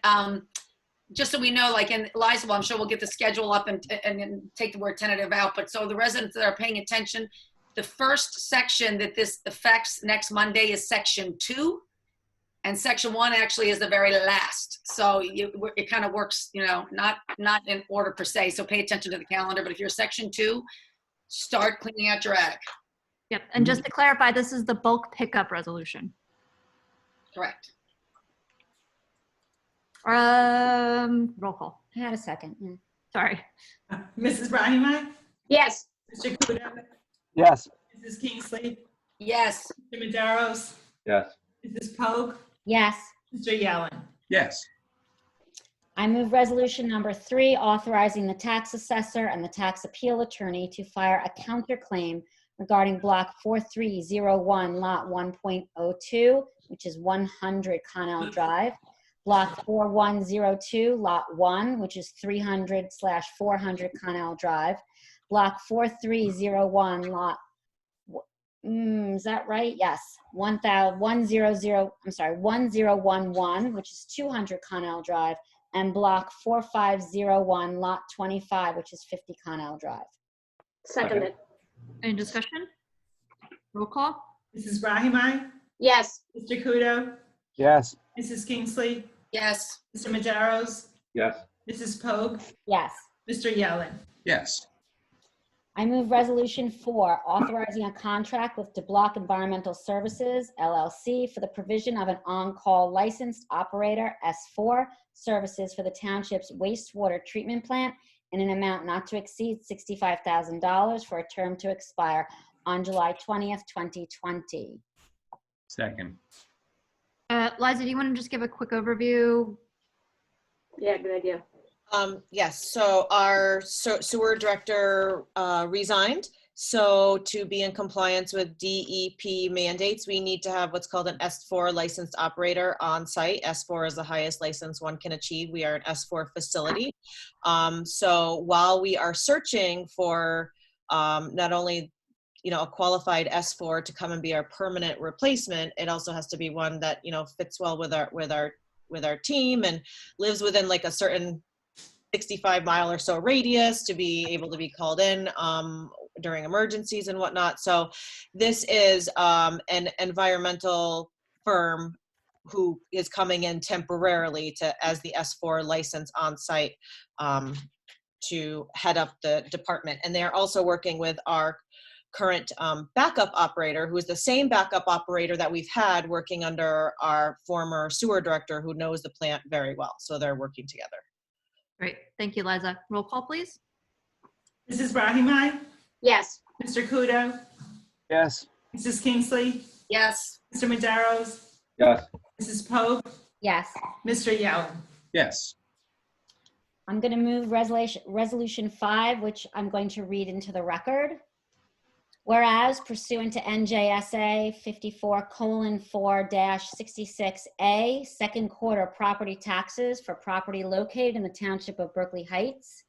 [SPEAKER 5] just so we know, like in Liza, I'm sure we'll get the schedule up and take the word tentative out, but so the residents that are paying attention, the first section that this affects next Monday is section 2, and section 1 actually is the very last. So it kind of works, you know, not in order per se, so pay attention to the calendar, but if you're section 2, start cleaning out your attic.
[SPEAKER 2] Yep. And just to clarify, this is the bulk pickup resolution.
[SPEAKER 5] Correct.
[SPEAKER 2] Roll call.
[SPEAKER 6] I had a second. Yeah.
[SPEAKER 2] Sorry.
[SPEAKER 4] Mrs. Brahimai?
[SPEAKER 10] Yes.
[SPEAKER 4] Mr. Kudo?
[SPEAKER 8] Yes.
[SPEAKER 4] Mrs. Kingsley?
[SPEAKER 5] Yes.
[SPEAKER 4] Mr. Maderos?
[SPEAKER 3] Yes.
[SPEAKER 4] Mrs. Pogue?
[SPEAKER 6] Yes.
[SPEAKER 4] Mr. Yellen?
[SPEAKER 9] Yes.
[SPEAKER 6] I move resolution number 3, authorizing the tax assessor and the tax appeal attorney to file a counterclaim regarding block 4301, lot 1.02, which is 100 Connell Drive, block 4102, lot 1, which is 300/400 Connell Drive, block 4301, lot, is that right? Yes, 1011, which is 200 Connell Drive, and block 4501, lot 25, which is 50 Connell Drive.
[SPEAKER 10] Seconded.
[SPEAKER 2] Any discussion? Roll call.
[SPEAKER 4] Mrs. Brahimai?
[SPEAKER 10] Yes.
[SPEAKER 4] Mr. Kudo?
[SPEAKER 8] Yes.
[SPEAKER 4] Mrs. Kingsley?
[SPEAKER 5] Yes.
[SPEAKER 4] Mr. Maderos?
[SPEAKER 3] Yes.
[SPEAKER 4] Mrs. Pogue?
[SPEAKER 6] Yes.
[SPEAKER 4] Mr. Yellen?
[SPEAKER 9] Yes.
[SPEAKER 6] I move resolution 4, authorizing a contract with DeBlock Environmental Services, LLC, for the provision of an on-call licensed operator, S4, services for the township's wastewater treatment plant in an amount not to exceed $65,000 for a term to expire on July 20th, 2020.
[SPEAKER 9] Second.
[SPEAKER 2] Liza, do you want to just give a quick overview?
[SPEAKER 10] Yeah, good idea.
[SPEAKER 7] Yes, so our sewer director resigned. So to be in compliance with DEP mandates, we need to have what's called an S4 licensed operator on site. S4 is the highest license one can achieve. We are an S4 facility. So while we are searching for not only a qualified S4 to come and be our permanent replacement, it also has to be one that fits well with our team and lives within like a certain 65-mile or so radius to be able to be called in during emergencies and whatnot. So this is an environmental firm who is coming in temporarily as the S4 license on site to head up the department. And they're also working with our current backup operator, who is the same backup operator that we've had working under our former sewer director, who knows the plant very well. So they're working together.
[SPEAKER 2] Great. Thank you, Liza. Roll call, please.
[SPEAKER 4] Mrs. Brahimai?
[SPEAKER 10] Yes.
[SPEAKER 4] Mr. Kudo?
[SPEAKER 8] Yes.
[SPEAKER 4] Mrs. Kingsley?
[SPEAKER 5] Yes.
[SPEAKER 4] Mr. Maderos?
[SPEAKER 3] Yes.
[SPEAKER 4] Mrs. Pogue?
[SPEAKER 6] Yes.
[SPEAKER 4] Mr. Yellen?
[SPEAKER 9] Yes.
[SPEAKER 6] I'm going to move resolution 5, which I'm going to read into the record. Whereas pursuant to NJSA 54:4-66A, second quarter property taxes for property located in the Township of Berkeley Heights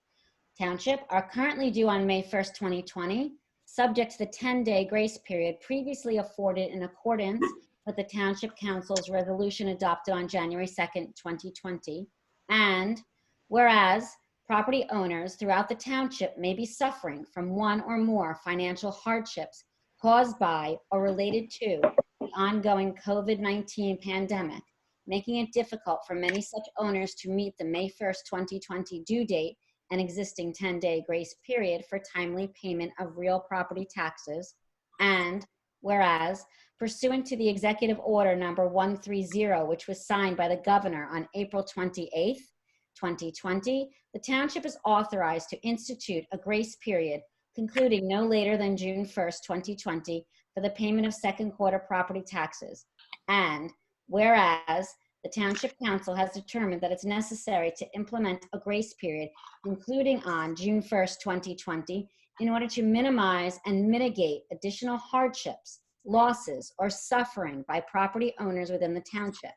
[SPEAKER 6] Township are currently due on May 1st, 2020, subject to the 10-day grace period previously afforded in accordance with the Township Council's resolution adopted on January 2nd, 2020. And whereas property owners throughout the township may be suffering from one or more financial hardships caused by or related to the ongoing COVID-19 pandemic, making it difficult for many such owners to meet the May 1st, 2020 due date and existing 10-day grace period for timely payment of real property taxes. And whereas, pursuant to the Executive Order number 130, which was signed by the Governor on April 28th, 2020, the Township is authorized to institute a grace period concluding no later than June 1st, 2020 for the payment of second quarter property taxes. And whereas the Township Council has determined that it's necessary to implement a grace period concluding on June 1st, 2020 in order to minimize and mitigate additional hardships, losses, or suffering by property owners within the Township.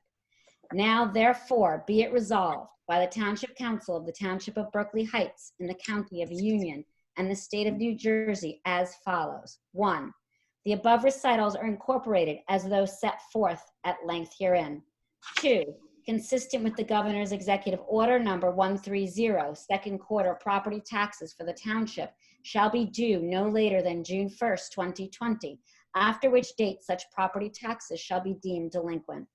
[SPEAKER 6] Now, therefore, be it resolved by the Township Council of the Township of Berkeley Heights in the County of Union and the State of New Jersey as follows. 1, the above recitals are incorporated as those set forth at length herein. 2, consistent with the Governor's Executive Order number 130, second quarter property taxes for the Township shall be due no later than June 1st, 2020, after which date such property taxes shall be deemed delinquent.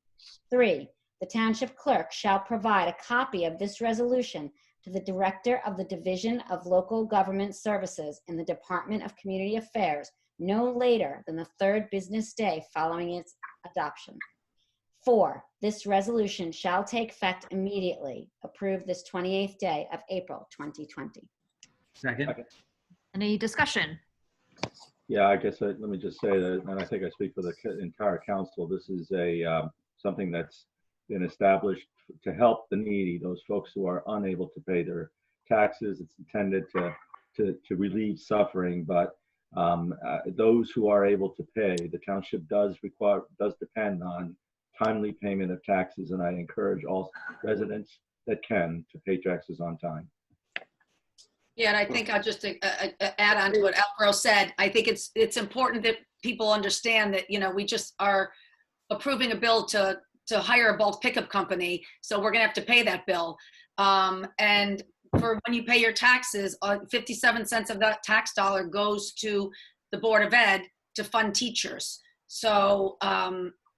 [SPEAKER 6] 3, the Township Clerk shall provide a copy of this resolution to the Director of the Division of Local Government Services in the Department of Community Affairs no later than the 3rd business day following its adoption. 4, this resolution shall take effect immediately. Approved this 28th day of April 2020.
[SPEAKER 9] Second.
[SPEAKER 2] Any discussion?
[SPEAKER 3] Yeah, I guess let me just say that, and I think I speak for the entire council, this is something that's been established to help the needy, those folks who are unable to pay their taxes. It's intended to relieve suffering, but those who are able to pay, the township does depend on timely payment of taxes, and I encourage all residents that can to pay taxes on time.
[SPEAKER 5] Yeah, and I think I'll just add on to what Alvaro said. I think it's important that people understand that, we just are approving a bill to hire a bulk pickup company, so we're gonna have to pay that bill. And for when you pay your taxes, 57 cents of that tax dollar goes to the Board of Ed to fund teachers. So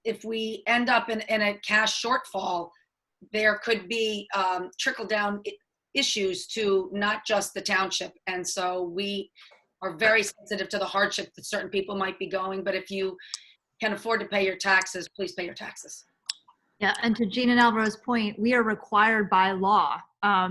[SPEAKER 5] if we end up in a cash shortfall, there could be trickle down issues to not just the township. And so we are very sensitive to the hardship that certain people might be going, but if you can afford to pay your taxes, please pay your taxes.
[SPEAKER 2] Yeah, and to Jean and Alvaro's point, we are required by law.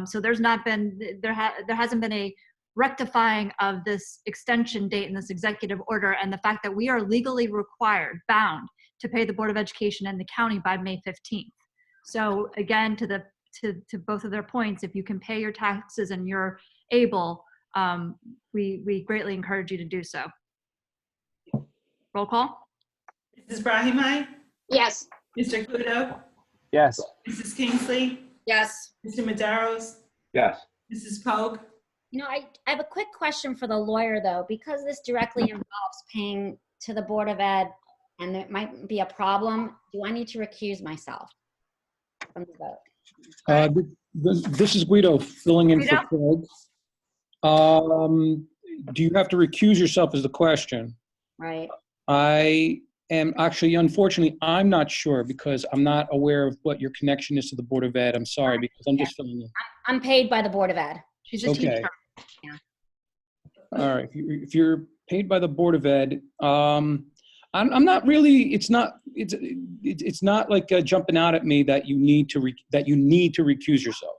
[SPEAKER 2] So there hasn't been a rectifying of this extension date in this executive order, and the fact that we are legally required, bound to pay the Board of Education and the county by May 15th. So again, to both of their points, if you can pay your taxes and you're able, we greatly encourage you to do so. Roll call.
[SPEAKER 4] Mrs. Brahimai?
[SPEAKER 10] Yes.
[SPEAKER 4] Mr. Kudo?
[SPEAKER 8] Yes.
[SPEAKER 4] Mrs. Kingsley?
[SPEAKER 5] Yes.
[SPEAKER 4] Mr. Maderos?
[SPEAKER 3] Yes.
[SPEAKER 4] Mrs. Pogue?
[SPEAKER 6] I have a quick question for the lawyer, though, because this directly involves paying to the Board of Ed, and there might be a problem. Do I need to recuse myself from the vote?
[SPEAKER 17] This is Guido filling in for Craig. Do you have to recuse yourself is the question.
[SPEAKER 6] Right.
[SPEAKER 17] I am actually, unfortunately, I'm not sure because I'm not aware of what your connection is to the Board of Ed. I'm sorry, because I'm just filling in.
[SPEAKER 6] I'm paid by the Board of Ed.
[SPEAKER 2] She's a teacher.
[SPEAKER 6] Yeah.
[SPEAKER 17] All right. If you're paid by the Board of Ed, I'm not really. It's not like jumping out at me that you need to recuse yourself.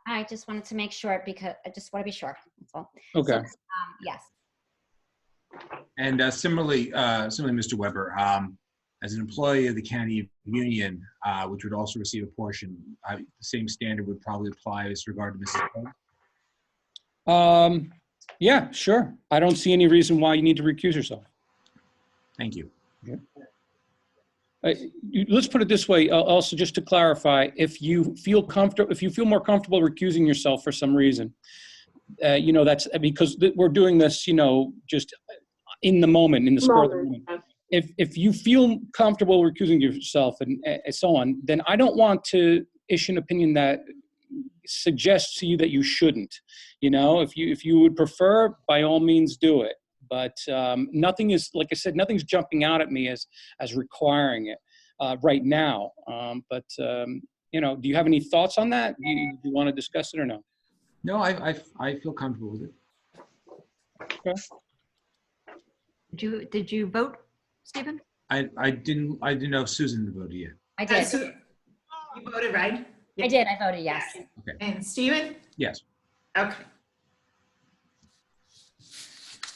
[SPEAKER 6] I just wanted to make sure because I just want to be sure. That's all.
[SPEAKER 17] Okay.
[SPEAKER 6] So, yes.
[SPEAKER 9] And similarly, Mr. Weber, as an employee of the county union, which would also receive a portion, the same standard would probably apply as regard to Mrs. Pogue?
[SPEAKER 17] Yeah, sure. I don't see any reason why you need to recuse yourself.
[SPEAKER 9] Thank you.
[SPEAKER 17] Okay. Let's put it this way. Also, just to clarify, if you feel more comfortable recusing yourself for some reason, that's because we're doing this, just in the moment, in the spur of the moment. If you feel comfortable recusing yourself and so on, then I don't want to issue an opinion that suggests to you that you shouldn't. If you would prefer, by all means do it. But nothing is, like I said, nothing's jumping out at me as requiring it right now. But do you have any thoughts on that? Do you want to discuss it or no?
[SPEAKER 9] No, I feel comfortable with it.
[SPEAKER 17] Okay.
[SPEAKER 2] Did you vote, Stephen?
[SPEAKER 9] I didn't know if Susan voted yet.
[SPEAKER 6] I did.
[SPEAKER 4] You voted, right?
[SPEAKER 6] I did. I voted yes.
[SPEAKER 9] Okay.
[SPEAKER 4] And Stephen?
[SPEAKER 9] Yes.
[SPEAKER 4] Okay.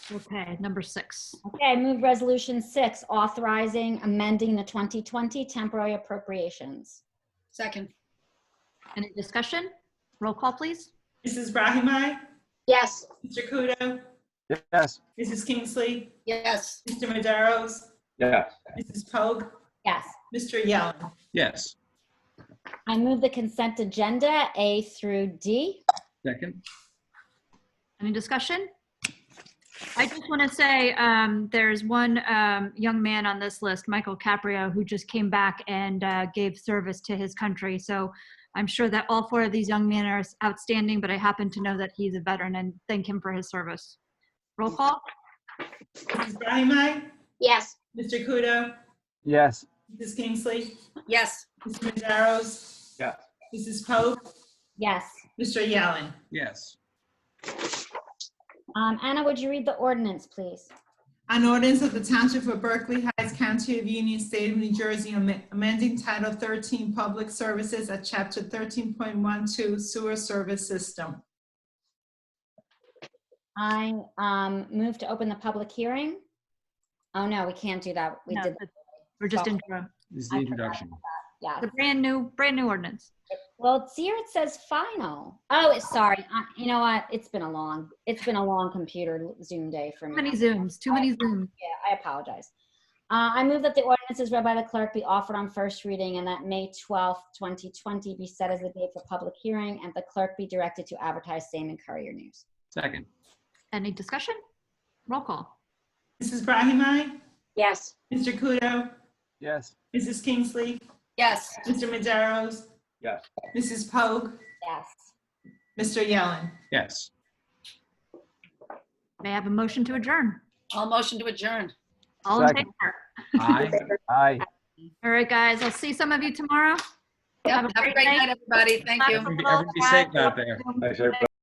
[SPEAKER 2] Okay, number 6.
[SPEAKER 6] Okay, I move resolution 6, authorizing amending the 2020 temporary appropriations.
[SPEAKER 5] Second.
[SPEAKER 2] Any discussion? Roll call, please.
[SPEAKER 4] Mrs. Brahimai?
[SPEAKER 10] Yes.
[SPEAKER 4] Mr. Kudo?
[SPEAKER 8] Yes.
[SPEAKER 4] Mrs. Kingsley?
[SPEAKER 5] Yes.
[SPEAKER 4] Mr. Maderos?
[SPEAKER 3] Yes.
[SPEAKER 4] Mrs. Pogue?
[SPEAKER 6] Yes.
[SPEAKER 4] Mr. Yellen?
[SPEAKER 9] Yes.
[SPEAKER 6] I move the consent agenda A through D.
[SPEAKER 9] Second.
[SPEAKER 2] Any discussion? I just want to say there's one young man on this list, Michael Caprio, who just came back and gave service to his country. So I'm sure that all 4 of these young men are outstanding, but I happen to know that he's a veteran and thank him for his service. Roll call.
[SPEAKER 4] Mrs. Brahimai?
[SPEAKER 10] Yes.
[SPEAKER 4] Mr. Kudo?
[SPEAKER 8] Yes.
[SPEAKER 4] Mrs. Kingsley?
[SPEAKER 5] Yes.
[SPEAKER 4] Mr. Maderos?
[SPEAKER 3] Yes.
[SPEAKER 4] Mrs. Pogue?
[SPEAKER 6] Yes.
[SPEAKER 4] Mr. Yellen?
[SPEAKER 9] Yes.
[SPEAKER 6] Anna, would you read the ordinance, please?
[SPEAKER 4] An ordinance of the Township of Berkeley Heights, County of Union, State of New Jersey, amending Title 13 Public Services at Chapter 13.12 Sewer Service System.
[SPEAKER 6] I move to open the public hearing. Oh, no, we can't do that.
[SPEAKER 2] No,
[SPEAKER 6] Did.
[SPEAKER 2] we're just intro.
[SPEAKER 9] This is the introduction.
[SPEAKER 6] Yeah.
[SPEAKER 2] The brand new ordinance.
[SPEAKER 6] Well, it's here it says final. Oh, sorry. You know what? It's been a long computer Zoom day for me.
[SPEAKER 2] Too many Zooms.
[SPEAKER 6] Yeah, I apologize. I move that the ordinance as read by the clerk be offered on first reading and that May 12th, 2020 be set as the date for public hearing and the clerk be directed to advertise same in Courier News.
[SPEAKER 9] Second.
[SPEAKER 2] Any discussion? Roll call.
[SPEAKER 4] Mrs. Brahimai?
[SPEAKER 6] Yes.
[SPEAKER 4] Mr. Kudo?
[SPEAKER 8] Yes.
[SPEAKER 4] Mrs. Kingsley?
[SPEAKER 5] Yes.
[SPEAKER 4] Mr. Maderos?
[SPEAKER 3] Yes.
[SPEAKER 4] Mrs. Pogue?
[SPEAKER 6] Yes.
[SPEAKER 4] Mr. Yellen?
[SPEAKER 9] Yes.
[SPEAKER 2] May I have a motion to adjourn?
[SPEAKER 5] I'll motion to adjourn.
[SPEAKER 2] All in
[SPEAKER 8] Second.
[SPEAKER 2] favor?
[SPEAKER 9] Aye.
[SPEAKER 8] Aye.
[SPEAKER 2] All right, guys. I'll see some of you tomorrow.
[SPEAKER 5] Yep. Have a great night, everybody. Thank you.
[SPEAKER 9] Everybody be safe out there.
[SPEAKER 3] Thanks, everybody.